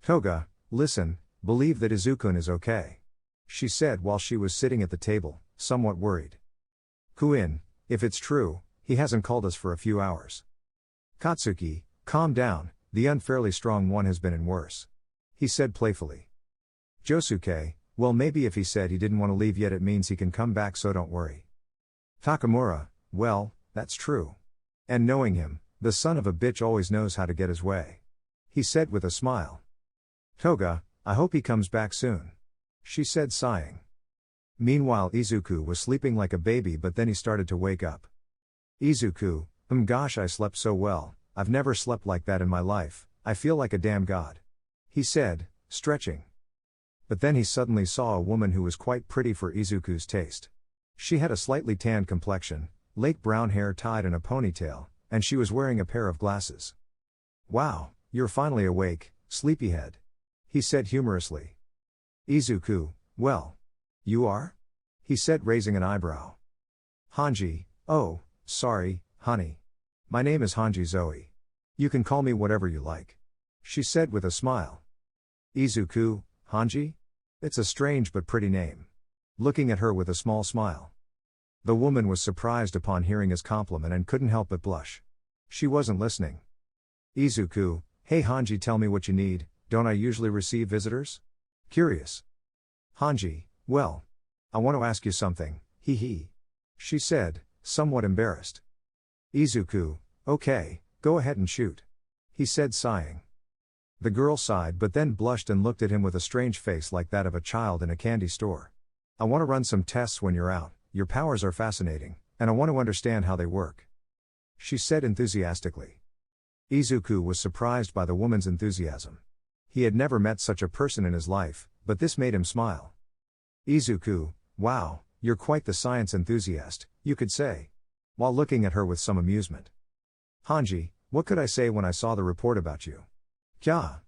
Toga, listen, believe that Izukun is okay. She said while she was sitting at the table, somewhat worried. Kuin, if it's true, he hasn't called us for a few hours. Katsuki, calm down, the unfairly strong one has been in worse. He said playfully. Josuke, well, maybe if he said he didn't want to leave yet it means he can come back, so don't worry. Takamura, well, that's true. And knowing him, the son of a bitch always knows how to get his way. He said with a smile. Toga, I hope he comes back soon. She said sighing. Meanwhile, Izuku was sleeping like a baby, but then he started to wake up. Izuku, gosh, I slept so well, I've never slept like that in my life, I feel like a damn god. He said, stretching. But then he suddenly saw a woman who was quite pretty for Izuku's taste. She had a slightly tanned complexion, light brown hair tied in a ponytail, and she was wearing a pair of glasses. Wow, you're finally awake, sleepyhead. He said humorously. Izuku, well. You are? He said, raising an eyebrow. Hanji, oh, sorry, honey. My name is Hanji Zoe. You can call me whatever you like. She said with a smile. Izuku, Hanji? It's a strange but pretty name. Looking at her with a small smile. The woman was surprised upon hearing his compliment and couldn't help but blush. She wasn't listening. Izuku, hey Hanji, tell me what you need, don't I usually receive visitors? Curious. Hanji, well, I want to ask you something, hee hee. She said, somewhat embarrassed. Izuku, okay, go ahead and shoot. He said sighing. The girl sighed but then blushed and looked at him with a strange face like that of a child in a candy store. I want to run some tests when you're out, your powers are fascinating, and I want to understand how they work. She said enthusiastically. Izuku was surprised by the woman's enthusiasm. He had never met such a person in his life, but this made him smile. Izuku, wow, you're quite the science enthusiast, you could say. While looking at her with some amusement. Hanji, what could I say when I saw the report about you? Kya.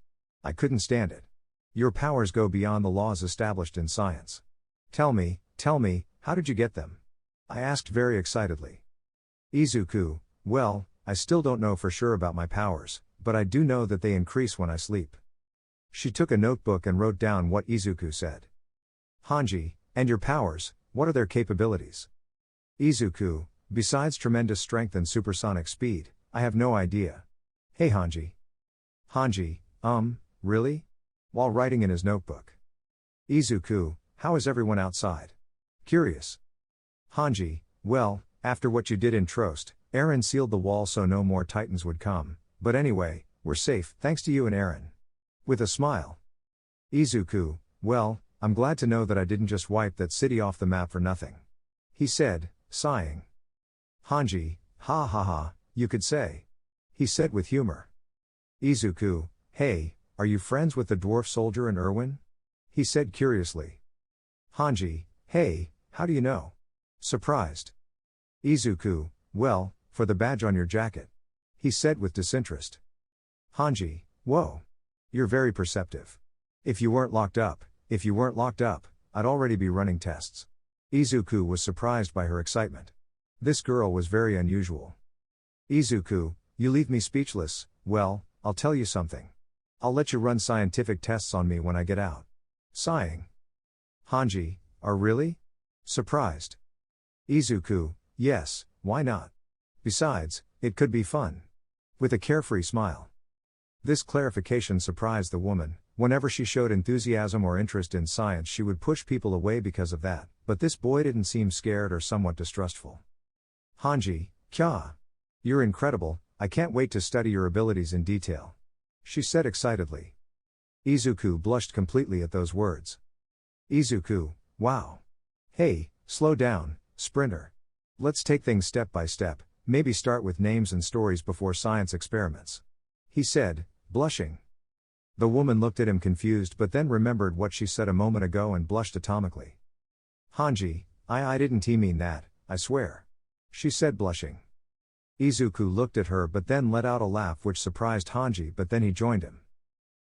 I couldn't stand it. Your powers go beyond the laws established in science. Tell me, how did you get them? I asked very excitedly. Izuku, well, I still don't know for sure about my powers, but I do know that they increase when I sleep. She took a notebook and wrote down what Izuku said. Hanji, and your powers, what are their capabilities? Izuku, besides tremendous strength and supersonic speed, I have no idea. Hey Hanji. Hanji, really? While writing in his notebook. Izuku, how is everyone outside? Curious. Hanji, well, after what you did in Trost, Eren sealed the wall so no more Titans would come, but anyway, we're safe, thanks to you and Eren. With a smile. Izuku, well, I'm glad to know that I didn't just wipe that city off the map for nothing. He said, sighing. Hanji, ha ha ha, you could say. He said with humor. Izuku, hey, are you friends with the dwarf soldier and Erwin? He said curiously. Hanji, hey, how do you know? Surprised. Izuku, well, for the badge on your jacket. He said with disinterest. Hanji, whoa. You're very perceptive. If you weren't locked up, I'd already be running tests. Izuku was surprised by her excitement. This girl was very unusual. Izuku, you leave me speechless. Well, I'll tell you something. I'll let you run scientific tests on me when I get out. Sighing. Hanji, are really? Surprised. Izuku, yes, why not? Besides, it could be fun. With a carefree smile. This clarification surprised the woman. Whenever she showed enthusiasm or interest in science, she would push people away because of that, but this boy didn't seem scared or somewhat distrustful. Hanji, kya. You're incredible, I can't wait to study your abilities in detail. She said excitedly. Izuku blushed completely at those words. Izuku, wow. Hey, slow down, sprinter. Let's take things step by step, maybe start with names and stories before science experiments. He said, blushing. The woman looked at him confused but then remembered what she said a moment ago and blushed atomically. Hanji, I didn't mean that, I swear. She said blushing. Izuku looked at her but then let out a laugh which surprised Hanji, but then he joined him.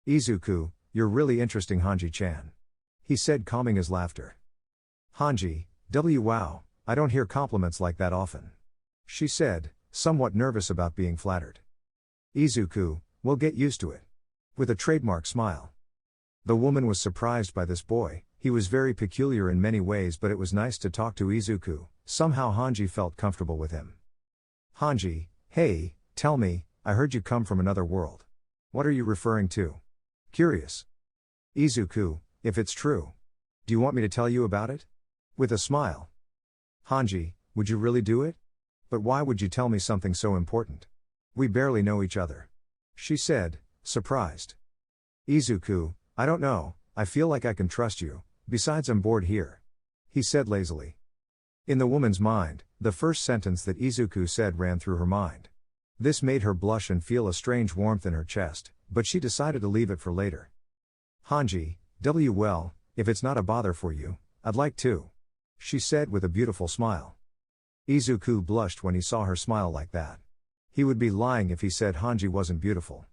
Izuku, you're really interesting, Hanji-chan. He said, calming his laughter. Hanji, wow, I don't hear compliments like that often. She said, somewhat nervous about being flattered. Izuku, we'll get used to it. With a trademark smile. The woman was surprised by this boy. He was very peculiar in many ways, but it was nice to talk to Izuku. Somehow Hanji felt comfortable with him. Hanji, hey, tell me, I heard you come from another world. What are you referring to? Curious. Izuku, if it's true. Do you want me to tell you about it? With a smile. Hanji, would you really do it? But why would you tell me something so important? We barely know each other. She said, surprised. Izuku, I don't know, I feel like I can trust you, besides I'm bored here. He said lazily. In the woman's mind, the first sentence that Izuku said ran through her mind. This made her blush and feel a strange warmth in her chest, but she decided to leave it for later. Hanji, well, if it's not a bother for you, I'd like to. She said with a beautiful smile. Izuku blushed when he saw her smile like that. He would be lying if he said Hanji wasn't beautiful.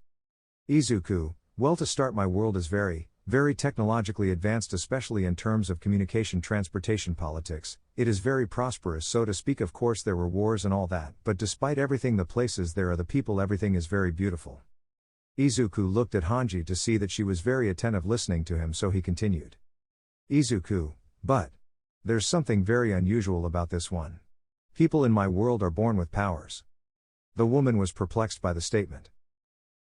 Izuku, well, to start, my world is very, very technologically advanced, especially in terms of communication, transportation, politics. It is very prosperous, so to speak. Of course there were wars and all that, but despite everything, the places there are, the people, everything is very beautiful. Izuku looked at Hanji to see that she was very attentive listening to him, so he continued. Izuku, but there's something very unusual about this one. People in my world are born with powers. The woman was perplexed by the statement.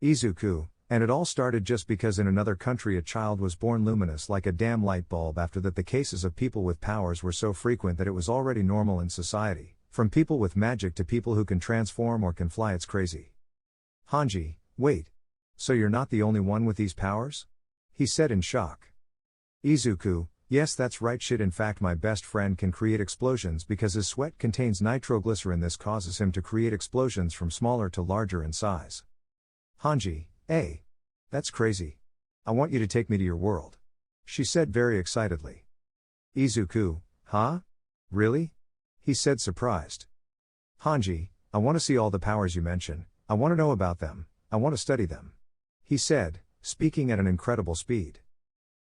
Izuku, and it all started just because in another country a child was born luminous like a damn light bulb. After that, the cases of people with powers were so frequent that it was already normal in society, from people with magic to people who can transform or can fly. It's crazy. Hanji, wait. So you're not the only one with these powers? He said in shock. Izuku, yes, that's right, shit. In fact, my best friend can create explosions because his sweat contains nitroglycerin. This causes him to create explosions from smaller to larger in size. Hanji, hey. That's crazy. I want you to take me to your world. She said very excitedly. Izuku, huh? Really? He said surprised. Hanji, I want to see all the powers you mention. I want to know about them. I want to study them. He said, speaking at an incredible speed.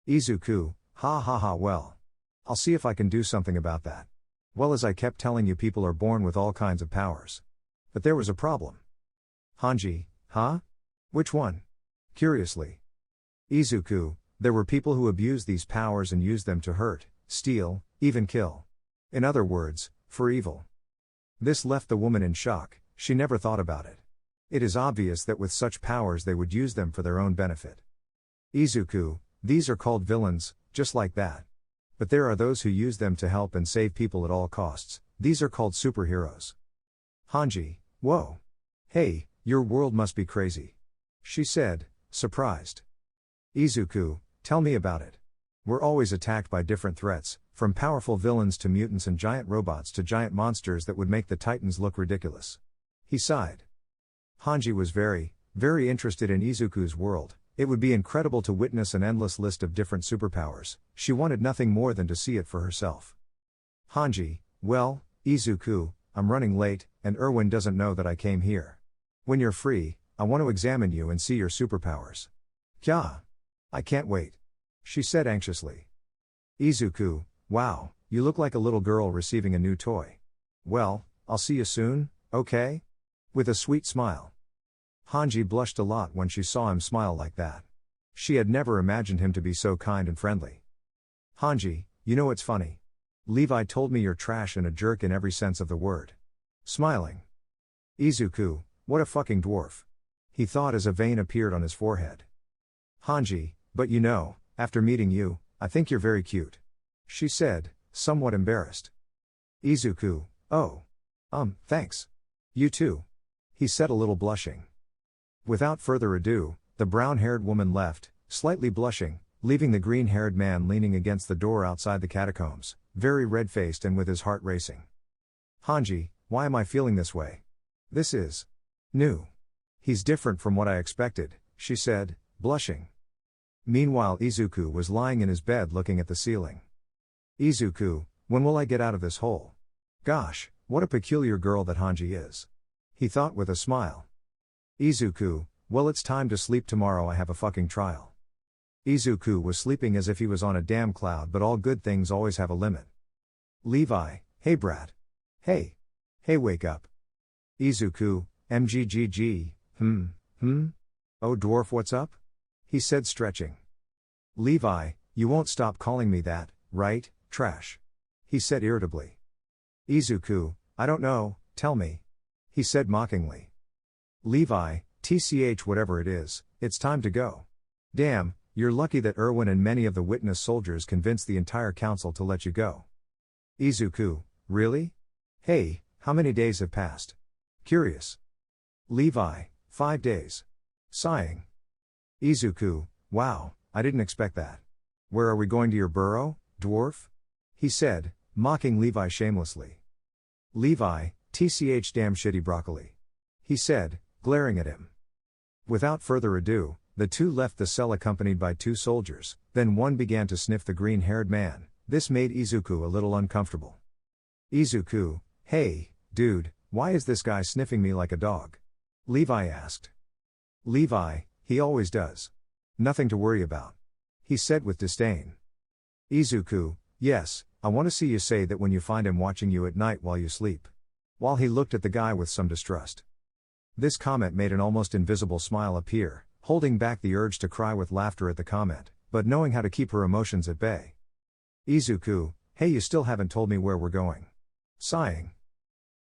Izuku, ha ha ha, well. I'll see if I can do something about that. Well, as I kept telling you, people are born with all kinds of powers. But there was a problem. Hanji, huh? Which one? Curiously. Izuku, there were people who abused these powers and used them to hurt, steal, even kill. In other words, for evil. This left the woman in shock. She never thought about it. It is obvious that with such powers they would use them for their own benefit. Izuku, these are called villains, just like that. But there are those who use them to help and save people at all costs. These are called superheroes. Hanji, whoa. Hey, your world must be crazy. She said, surprised. Izuku, tell me about it. We're always attacked by different threats, from powerful villains to mutants and giant robots to giant monsters that would make the Titans look ridiculous. He sighed. Hanji was very, very interested in Izuku's world. It would be incredible to witness an endless list of different superpowers. She wanted nothing more than to see it for herself. Hanji, well, Izuku, I'm running late, and Erwin doesn't know that I came here. When you're free, I want to examine you and see your superpowers. Kya? I can't wait. She said anxiously. Izuku, wow, you look like a little girl receiving a new toy. Well, I'll see you soon, okay? With a sweet smile. Hanji blushed a lot when she saw him smile like that. She had never imagined him to be so kind and friendly. Hanji, you know it's funny. Levi told me you're trash and a jerk in every sense of the word. Smiling. Izuku, what a fucking dwarf. He thought as a vein appeared on his forehead. Hanji, but you know, after meeting you, I think you're very cute. She said, somewhat embarrassed. Izuku, oh. Thanks. You too. He said a little blushing. Without further ado, the brown-haired woman left, slightly blushing, leaving the green-haired man leaning against the door outside the catacombs, very red-faced and with his heart racing. Hanji, why am I feeling this way? This is new. He's different from what I expected, she said, blushing. Meanwhile, Izuku was lying in his bed looking at the ceiling. Izuku, when will I get out of this hole? Gosh, what a peculiar girl that Hanji is. He thought with a smile. Izuku, well, it's time to sleep. Tomorrow I have a fucking trial. Izuku was sleeping as if he was on a damn cloud, but all good things always have a limit. Levi, hey brat. Hey, wake up. Izuku, mggg, Oh dwarf, what's up? He said, stretching. Levi, you won't stop calling me that, right, trash? He said irritably. Izuku, I don't know, tell me. He said mockingly. Levi, tch whatever it is, it's time to go. Damn, you're lucky that Erwin and many of the witness soldiers convinced the entire council to let you go. Izuku, really? Hey, how many days have passed? Curious. Levi, 5 days. Sighing. Izuku, wow, I didn't expect that. Where are we going, to your burrow, dwarf? He said, mocking Levi shamelessly. Levi, tch damn shitty broccoli. He said, glaring at him. Without further ado, the two left the cell accompanied by 2 soldiers, then one began to sniff the green-haired man. This made Izuku a little uncomfortable. Izuku, hey, dude, why is this guy sniffing me like a dog? Levi asked. Levi, he always does. Nothing to worry about. He said with disdain. Izuku, yes, I want to see you say that when you find him watching you at night while you sleep. While he looked at the guy with some distrust. This comment made an almost invisible smile appear, holding back the urge to cry with laughter at the comment, but knowing how to keep her emotions at bay. Izuku, hey, you still haven't told me where we're going. Sighing.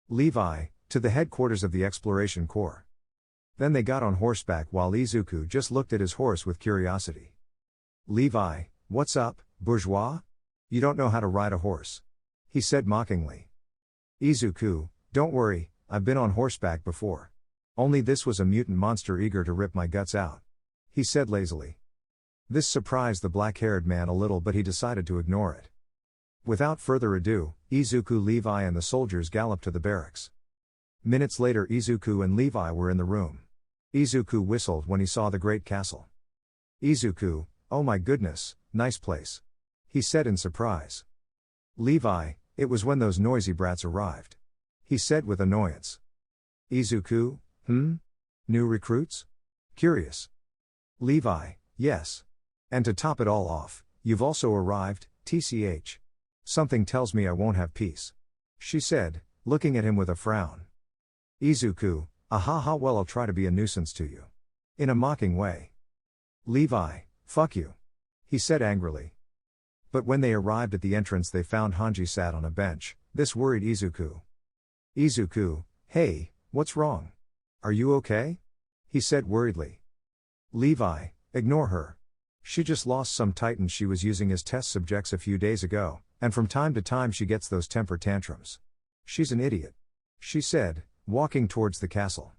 Levi, to the headquarters of the Exploration Corps. Then they got on horseback while Izuku just looked at his horse with curiosity. Levi, what's up, bourgeois? You don't know how to ride a horse. He said mockingly. Izuku, don't worry, I've been on horseback before. Only this was a mutant monster eager to rip my guts out. He said lazily. This surprised the black-haired man a little, but he decided to ignore it. Without further ado, Izuku, Levi and the soldiers galloped to the barracks. Minutes later, Izuku and Levi were in the room. Izuku whistled when he saw the great castle. Izuku, oh my goodness, nice place. He said in surprise. Levi, it was when those noisy brats arrived. He said with annoyance. Izuku, New recruits? Curious. Levi, yes. And to top it all off, you've also arrived, tch. Something tells me I won't have peace. she said, looking at him with a frown. Izuku, ahaha, well, I'll try to be a nuisance to you. In a mocking way. Levi, fuck you. He said angrily. But when they arrived at the entrance, they found Hanji sat on a bench. This worried Izuku. Izuku, hey, what's wrong? Are you okay? He said worriedly. Levi, ignore her. She just lost some titans she was using as test subjects a few days ago, and from time to time she gets those temper tantrums. She's an idiot. She said, walking towards the castle.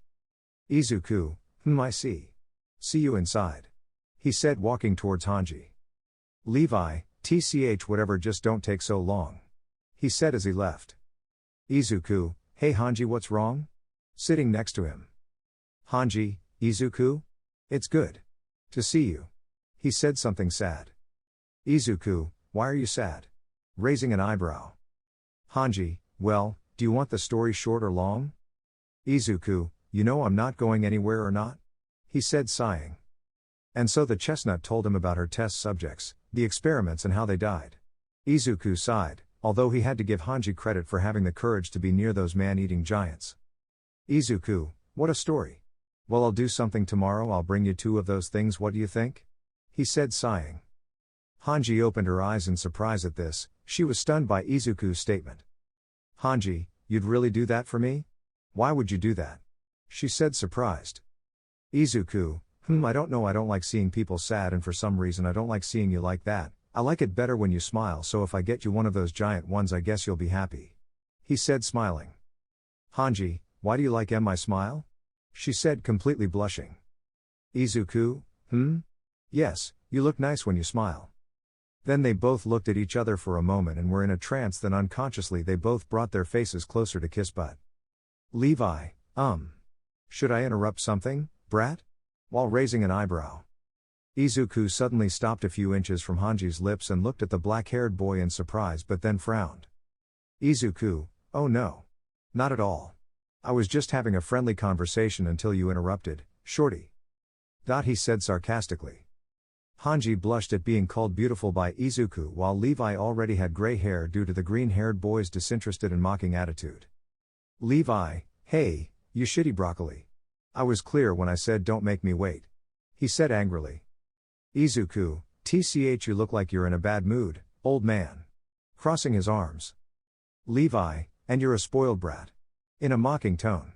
Izuku, I see. See you inside. He said, walking towards Hanji. Levi, tch whatever, just don't take so long. He said as he left. Izuku, hey Hanji, what's wrong? Sitting next to him. Hanji, Izuku? It's good to see you. He said something sad. Izuku, why are you sad? Raising an eyebrow. Hanji, well, do you want the story short or long? Izuku, you know I'm not going anywhere or not? He said sighing. And so the chestnut told him about her test subjects, the experiments and how they died. Izuku sighed, although he had to give Hanji credit for having the courage to be near those man-eating giants. Izuku, what a story. Well, I'll do something tomorrow, I'll bring you 2 of those things, what do you think? He said sighing. Hanji opened her eyes in surprise at this. She was stunned by Izuku's statement. Hanji, you'd really do that for me? Why would you do that? She said surprised. Izuku, I don't know, I don't like seeing people sad, and for some reason I don't like seeing you like that. I like it better when you smile, so if I get you one of those giant ones I guess you'll be happy. He said smiling. Hanji, why do you like my smile? She said completely blushing. Izuku, Yes, you look nice when you smile. Then they both looked at each other for a moment and were in a trance, then unconsciously they both brought their faces closer to kiss butt. Levi, should I interrupt something, brat? While raising an eyebrow. Izuku suddenly stopped a few inches from Hanji's lips and looked at the black-haired boy in surprise but then frowned. Izuku, oh no. Not at all. I was just having a friendly conversation until you interrupted, shorty. He said sarcastically. Hanji blushed at being called beautiful by Izuku, while Levi already had gray hair due to the green-haired boy's disinterested and mocking attitude. Levi, hey, you shitty broccoli. I was clear when I said don't make me wait. He said angrily. Izuku, tch you look like you're in a bad mood, old man. Crossing his arms. Levi, and you're a spoiled brat. In a mocking tone.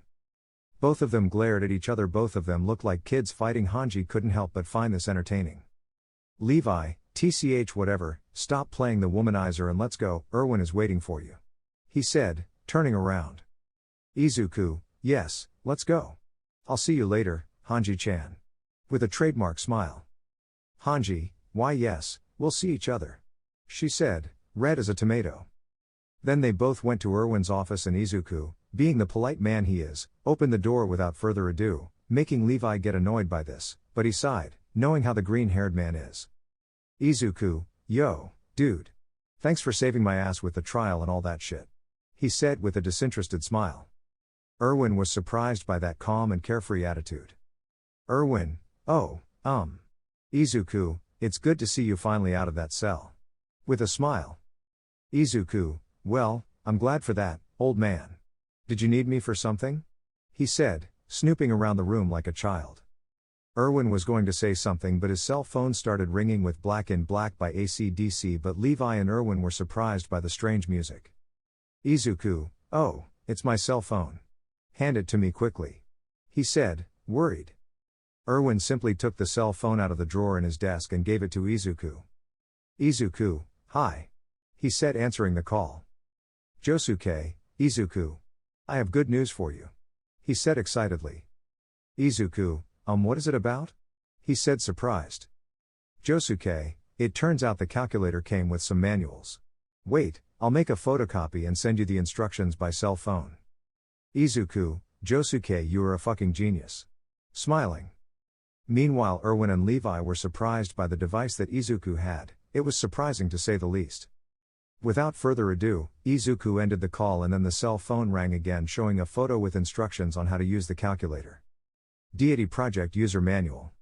Both of them glared at each other, both of them looked like kids fighting. Hanji couldn't help but find this entertaining. Levi, tch whatever, stop playing the womanizer and let's go, Erwin is waiting for you. He said, turning around. Izuku, yes, let's go. I'll see you later, Hanji-chan. With a trademark smile. Hanji, why yes, we'll see each other. She said, red as a tomato. Then they both went to Erwin's office and Izuku, being the polite man he is, opened the door without further ado, making Levi get annoyed by this, but he sighed, knowing how the green-haired man is. Izuku, yo, dude. Thanks for saving my ass with the trial and all that shit. He said with a disinterested smile. Erwin was surprised by that calm and carefree attitude. Erwin, oh, Izuku, it's good to see you finally out of that cell. With a smile. Izuku, well, I'm glad for that, old man. Did you need me for something? He said, snooping around the room like a child. Erwin was going to say something but his cell phone started ringing with Black in Black by AC/DC, but Levi and Erwin were surprised by the strange music. Izuku, oh, it's my cell phone. Hand it to me quickly. He said, worried. Erwin simply took the cell phone out of the drawer in his desk and gave it to Izuku. Izuku, hi. He said, answering the call. Josuke, Izuku. I have good news for you. He said excitedly. Izuku, what is it about? He said surprised. Josuke, it turns out the calculator came with some manuals. Wait, I'll make a photocopy and send you the instructions by cell phone. Izuku, Josuke, you are a fucking genius. Smiling. Meanwhile, Erwin and Levi were surprised by the device that Izuku had. It was surprising to say the least. Without further ado, Izuku ended the call and then the cell phone rang again, showing a photo with instructions on how to use the calculator. Deity Project User Manual.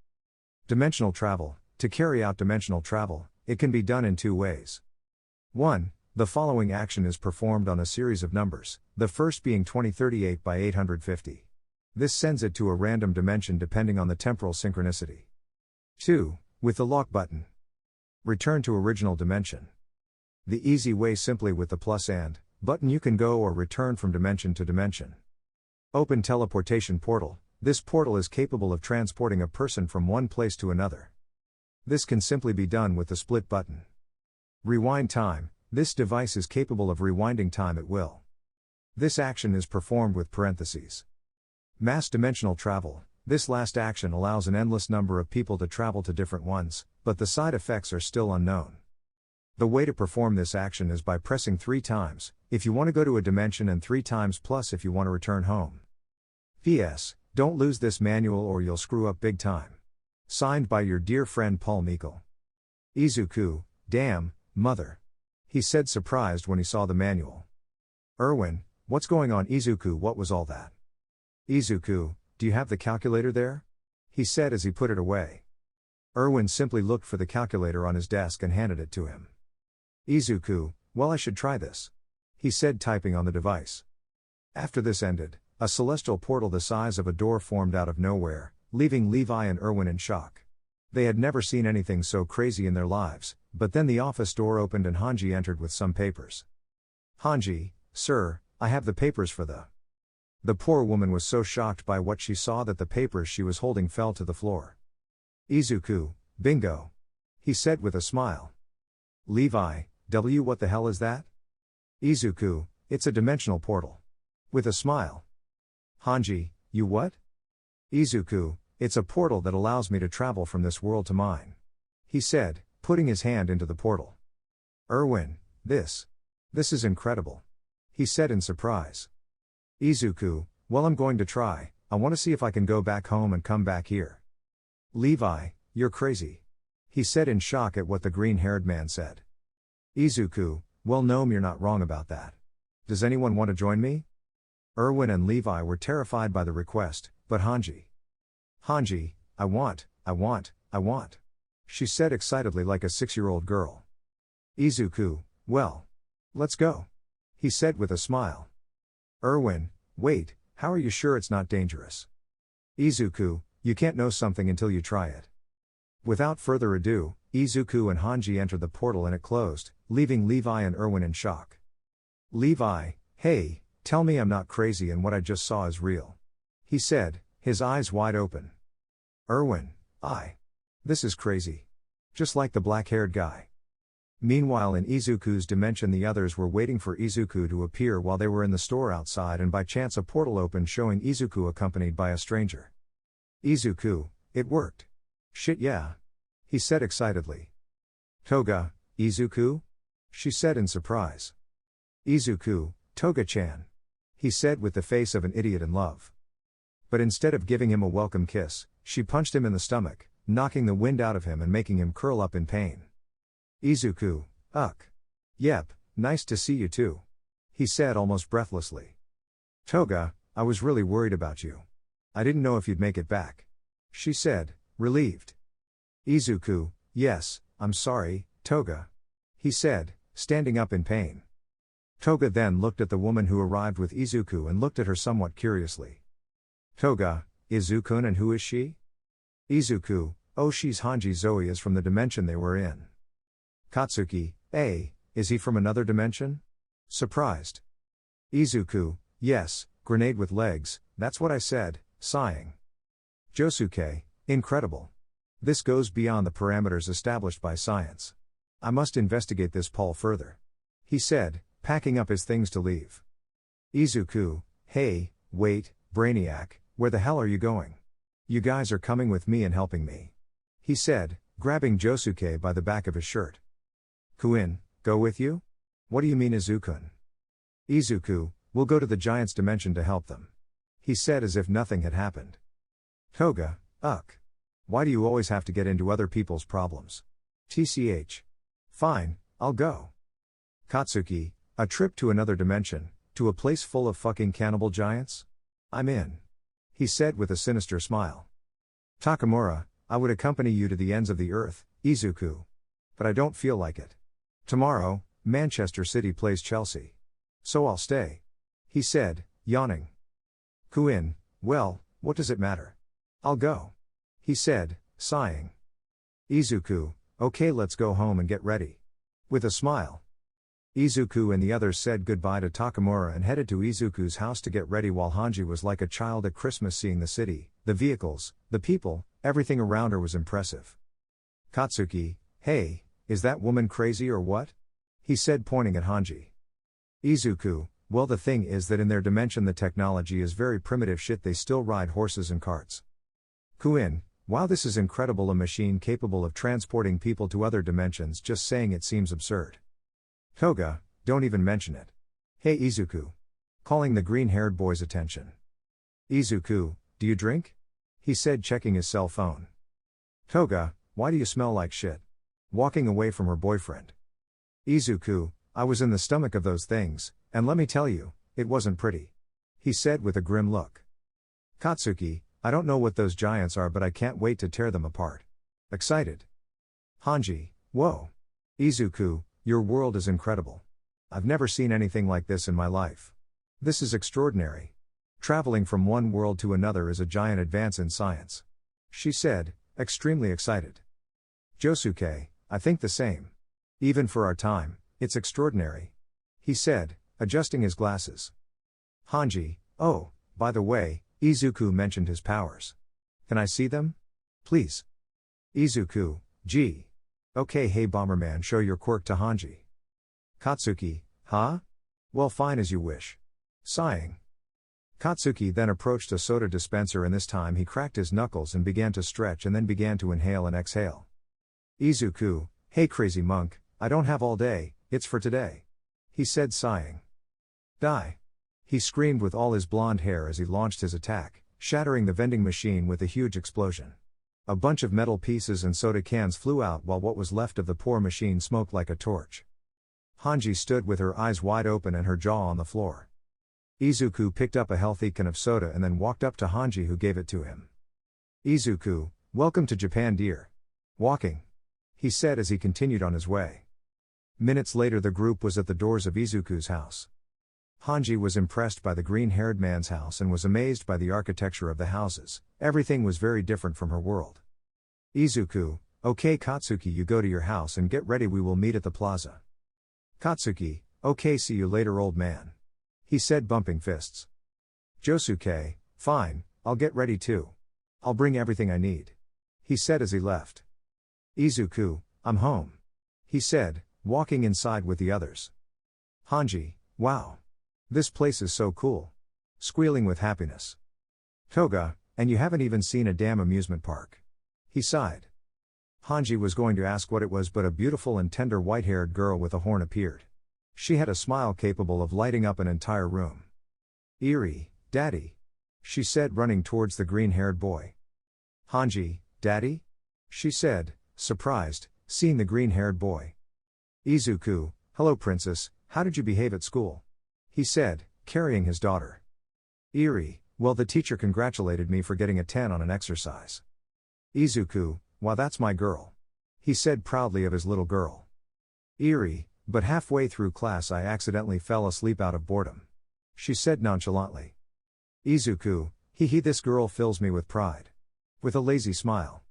Dimensional travel. To carry out dimensional travel, it can be done in two ways. 1. the following action is performed on a series of numbers, the first being 2038 by 850. This sends it to a random dimension depending on the temporal synchronicity. 2. With the lock button. Return to original dimension. The easy way simply with the plus and button you can go or return from dimension to dimension. Open teleportation portal. This portal is capable of transporting a person from one place to another. This can simply be done with the split button. Rewind time. This device is capable of rewinding time at will. This action is performed with parentheses. Mass dimensional travel. This last action allows an endless number of people to travel to different ones, but the side effects are still unknown. The way to perform this action is by pressing 3 times, if you want to go to a dimension, and 3 times plus if you want to return home. P.S. Don't lose this manual or you'll screw up big time. Signed by your dear friend Paul Meikle. Izuku, damn, mother. He said, surprised when he saw the manual. Erwin, what's going on? Izuku, what was all that? Izuku, do you have the calculator there? He said as he put it away. Erwin simply looked for the calculator on his desk and handed it to him. Izuku, well, I should try this. He said, typing on the device. After this ended, a celestial portal the size of a door formed out of nowhere, leaving Levi and Erwin in shock. They had never seen anything so crazy in their lives, but then the office door opened and Hanji entered with some papers. Hanji, sir, I have the papers for the... The poor woman was so shocked by what she saw that the papers she was holding fell to the floor. Izuku, bingo. He said with a smile. Levi, what the hell is that? Izuku, it's a dimensional portal. With a smile. Hanji, you what? Izuku, it's a portal that allows me to travel from this world to mine. He said, putting his hand into the portal. Erwin, this is incredible. He said in surprise. Izuku, well, I'm going to try. I want to see if I can go back home and come back here. Levi, you're crazy. He said in shock at what the green-haired man said. Izuku, well, no, you're not wrong about that. Does anyone want to join me? Erwin and Levi were terrified by the request, but Hanji. Hanji, I want. She said excitedly like a 6-year-old girl. Izuku, well. Let's go. He said with a smile. Erwin, wait, how are you sure it's not dangerous? Izuku, you can't know something until you try it. Without further ado, Izuku and Hanji entered the portal and it closed, leaving Levi and Erwin in shock. Levi, hey, tell me I'm not crazy and what I just saw is real. He said, his eyes wide open. Erwin, this is crazy. Just like the black-haired guy. Meanwhile in Izuku's dimension the others were waiting for Izuku to appear while they were in the store outside, and by chance a portal opened showing Izuku accompanied by a stranger. Izuku, it worked. Shit yeah. He said excitedly. Toga, Izuku? She said in surprise. Izuku, Toga-chan. He said with the face of an idiot in love. But instead of giving him a welcome kiss, she punched him in the stomach, knocking the wind out of him and making him curl up in pain. Izuku, yep, nice to see you too. He said almost breathlessly. Toga, I was really worried about you. I didn't know if you'd make it back. She said, relieved. Izuku, yes, I'm sorry, Toga. He said, standing up in pain. Toga then looked at the woman who arrived with Izuku and looked at her somewhat curiously. Toga, Izukun, and who is she? Izuku, oh, she's Hanji. Zoe is from the dimension they were in. Katsuki, is he from another dimension? Surprised. Izuku, yes, grenade with legs, that's what I said, sighing. Josuke, incredible. This goes beyond the parameters established by science. I must investigate this Paul further. He said, packing up his things to leave. Izuku, hey, wait, Brainiac, where the hell are you going? You guys are coming with me and helping me. He said, grabbing Josuke by the back of his shirt. Kuin, go with you? What do you mean Izukun? Izuku, we'll go to the giant's dimension to help them. He said as if nothing had happened. Toga, why do you always have to get into other people's problems? TCH. Fine, I'll go. Katsuki, a trip to another dimension, to a place full of fucking cannibal giants? I'm in. He said with a sinister smile. Takamura, I would accompany you to the ends of the earth, Izuku. But I don't feel like it. Tomorrow, Manchester City plays Chelsea. So I'll stay. He said, yawning. Kuin, well, what does it matter? I'll go. He said, sighing. Izuku, okay, let's go home and get ready. With a smile. Izuku and the others said goodbye to Takamura and headed to Izuku's house to get ready while Hanji was like a child at Christmas seeing the city, the vehicles, the people, everything around her was impressive. Katsuki, hey, is that woman crazy or what? He said pointing at Hanji. Izuku, well the thing is that in their dimension the technology is very primitive shit, they still ride horses and carts. Kuin, wow, this is incredible, a machine capable of transporting people to other dimensions, just saying it seems absurd. Toga, don't even mention it. Hey Izuku. Calling the green-haired boy's attention. Izuku, do you drink? He said checking his cell phone. Toga, why do you smell like shit? Walking away from her boyfriend. Izuku, I was in the stomach of those things, and let me tell you, it wasn't pretty. He said with a grim look. Katsuki, I don't know what those giants are but I can't wait to tear them apart. Excited. Hanji, whoa. Izuku, your world is incredible. I've never seen anything like this in my life. This is extraordinary. Traveling from one world to another is a giant advance in science. She said, extremely excited. Josuke, I think the same. Even for our time, it's extraordinary. He said, adjusting his glasses. Hanji, oh, by the way, Izuku mentioned his powers. Can I see them? Please. Izuku, gee. Okay, hey Bomberman, show your quirk to Hanji. Katsuki, huh? Well, fine as you wish. Sighing. Katsuki then approached a soda dispenser and this time he cracked his knuckles and began to stretch and then began to inhale and exhale. Izuku, hey crazy monk, I don't have all day, it's for today. He said sighing. Die. He screamed with all his blonde hair as he launched his attack, shattering the vending machine with a huge explosion. A bunch of metal pieces and soda cans flew out while what was left of the poor machine smoked like a torch. Hanji stood with her eyes wide open and her jaw on the floor. Izuku picked up a healthy can of soda and then walked up to Hanji who gave it to him. Izuku, welcome to Japan dear. Walking. He said as he continued on his way. Minutes later the group was at the doors of Izuku's house. Hanji was impressed by the green-haired man's house and was amazed by the architecture of the houses. Everything was very different from her world. Izuku, okay Katsuki, you go to your house and get ready, we will meet at the plaza. Katsuki, okay, see you later old man. He said bumping fists. Josuke, fine, I'll get ready too. I'll bring everything I need. He said as he left. Izuku, I'm home. He said, walking inside with the others. Hanji, wow. This place is so cool. Squealing with happiness. Toga, and you haven't even seen a damn amusement park. He sighed. Hanji was going to ask what it was but a beautiful and tender white-haired girl with a horn appeared. She had a smile capable of lighting up an entire room. Eerie, Daddy. She said running towards the green-haired boy. Hanji, Daddy? She said, surprised, seeing the green-haired boy. Izuku, hello princess, how did you behave at school? He said, carrying his daughter. Eerie, well the teacher congratulated me for getting a 10 on an exercise. Izuku, wow that's my girl. He said proudly of his little girl. Eerie, but halfway through class I accidentally fell asleep out of boredom. She said nonchalantly. Izuku, hee this girl fills me with pride. With a lazy smile.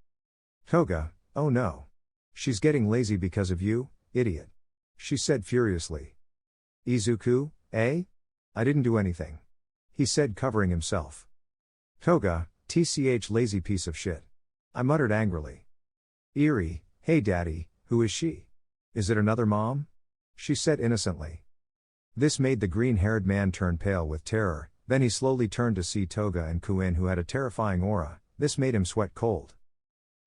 Toga, oh no. She's getting lazy because of you, idiot. She said furiously. Izuku, eh? I didn't do anything. He said covering himself. Toga, tch lazy piece of shit. I muttered angrily. Eerie, hey daddy, who is she? Is it another mom? She said innocently. This made the green-haired man turn pale with terror, then he slowly turned to see Toga and Kuin who had a terrifying aura. This made him sweat cold.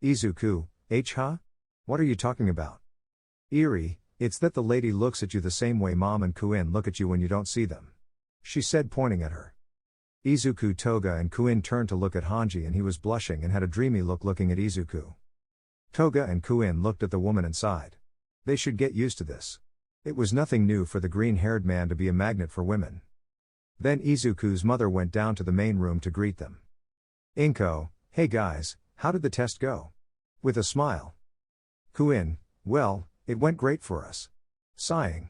Izuku, huh? What are you talking about? Eerie, it's that the lady looks at you the same way Mom and Kuin look at you when you don't see them. She said pointing at her. Izuku, Toga and Kuin turned to look at Hanji and he was blushing and had a dreamy look looking at Izuku. Toga and Kuin looked at the woman and sighed. They should get used to this. It was nothing new for the green-haired man to be a magnet for women. Then Izuku's mother went down to the main room to greet them. Inko, hey guys, how did the test go? With a smile. Kuin, well, it went great for us. Sighing.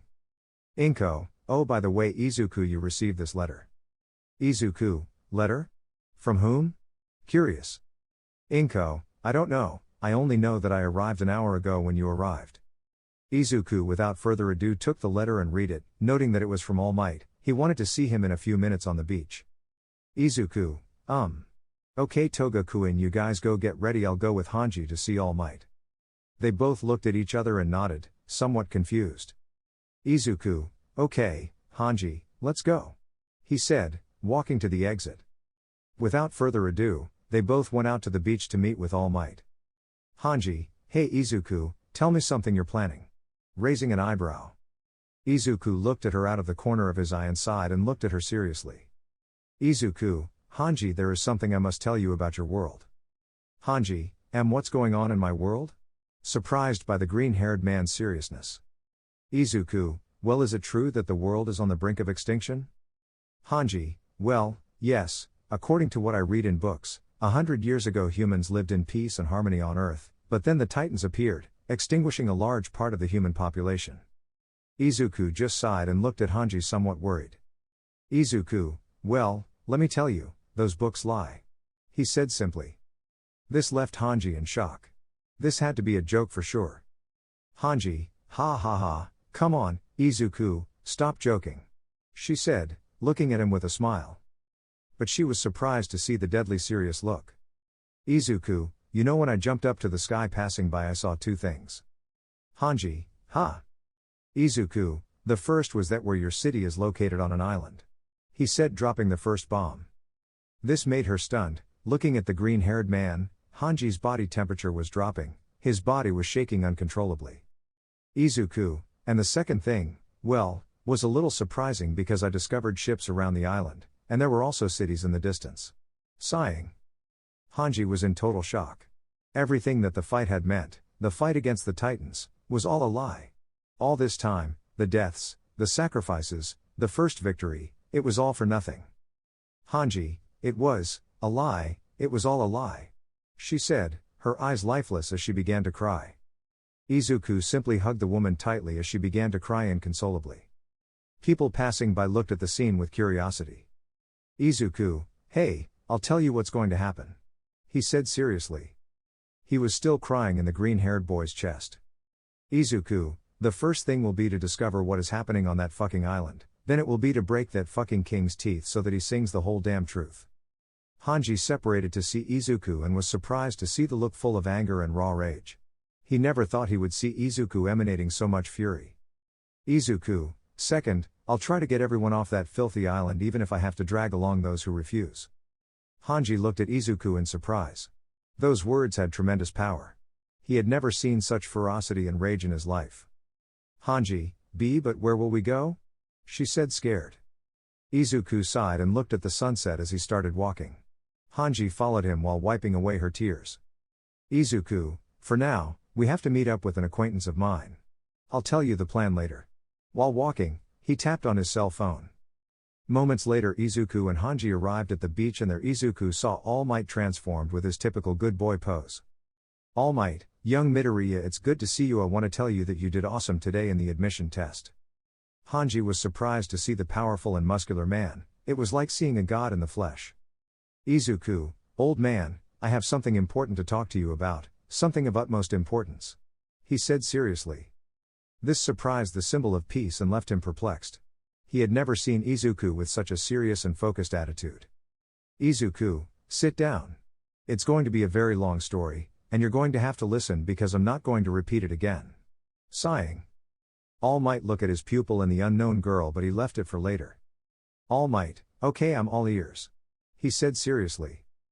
Inko, oh by the way Izuku, you received this letter. Izuku, letter? From whom? Curious. Inko, I don't know, I only know that I arrived an hour ago when you arrived. Izuku without further ado took the letter and read it, noting that it was from All Might. He wanted to see him in a few minutes on the beach. Izuku, okay Toga-kun, you guys go get ready, I'll go with Hanji to see All Might. They both looked at each other and nodded, somewhat confused. Izuku, okay, Hanji, let's go, he said, walking to the exit. Without further ado, they both went out to the beach to meet with All Might. Hanji, hey Izuku, tell me something you're planning. Raising an eyebrow. Izuku looked at her out of the corner of his eye and sighed and looked at her seriously. Izuku, Hanji, there is something I must tell you about your world. Hanji, what's going on in my world? Surprised by the green-haired man's seriousness. Izuku, well, is it true that the world is on the brink of extinction? Hanji, well, yes, according to what I read in books, 100 years ago humans lived in peace and harmony on Earth, but then the Titans appeared, extinguishing a large part of the human population. Izuku just sighed and looked at Hanji somewhat worried. Izuku, well, let me tell you, those books lie. He said simply. This left Hanji in shock. This had to be a joke for sure. Hanji, ha ha ha, come on, Izuku, stop joking. She said, looking at him with a smile. But she was surprised to see the deadly serious look. Izuku, you know when I jumped up to the sky passing by I saw two things. Hanji, ha. Izuku, the first was that where your city is located on an island. He said, dropping the first bomb. This made her stunned, looking at the green-haired man. Hanji's body temperature was dropping, his body was shaking uncontrollably. Izuku, and the second thing, well, was a little surprising because I discovered ships around the island, and there were also cities in the distance. Sighing. Hanji was in total shock. Everything that the fight had meant, the fight against the Titans, was all a lie. All this time, the deaths, the sacrifices, the first victory, it was all for nothing. Hanji, it was a lie, it was all a lie. She said, her eyes lifeless as she began to cry. Izuku simply hugged the woman tightly as she began to cry inconsolably. People passing by looked at the scene with curiosity. Izuku, hey, I'll tell you what's going to happen. He said seriously. He was still crying in the green-haired boy's chest. Izuku, the first thing will be to discover what is happening on that fucking island, then it will be to break that fucking king's teeth so that he sings the whole damn truth. Hanji separated to see Izuku and was surprised to see the look full of anger and raw rage. He never thought he would see Izuku emanating so much fury. Izuku, second, I'll try to get everyone off that filthy island even if I have to drag along those who refuse. Hanji looked at Izuku in surprise. Those words had tremendous power. He had never seen such ferocity and rage in his life. Hanji, but where will we go? She said scared. Izuku sighed and looked at the sunset as he started walking. Hanji followed him while wiping away her tears. Izuku, for now, we have to meet up with an acquaintance of mine. I'll tell you the plan later. While walking, he tapped on his cell phone. Moments later Izuku and Hanji arrived at the beach and there Izuku saw All Might transformed with his typical good boy pose. All Might, young Midoriya, it's good to see you. I want to tell you that you did awesome today in the admission test. Hanji was surprised to see the powerful and muscular man. It was like seeing a god in the flesh. Izuku, old man, I have something important to talk to you about, something of utmost importance. He said seriously. This surprised the symbol of peace and left him perplexed. He had never seen Izuku with such a serious and focused attitude. Izuku, sit down. It's going to be a very long story, and you're going to have to listen because I'm not going to repeat it again. Sighing. All Might looked at his pupil and the unknown girl, but he left it for later. All Might, okay, I'm all ears. He said seriously.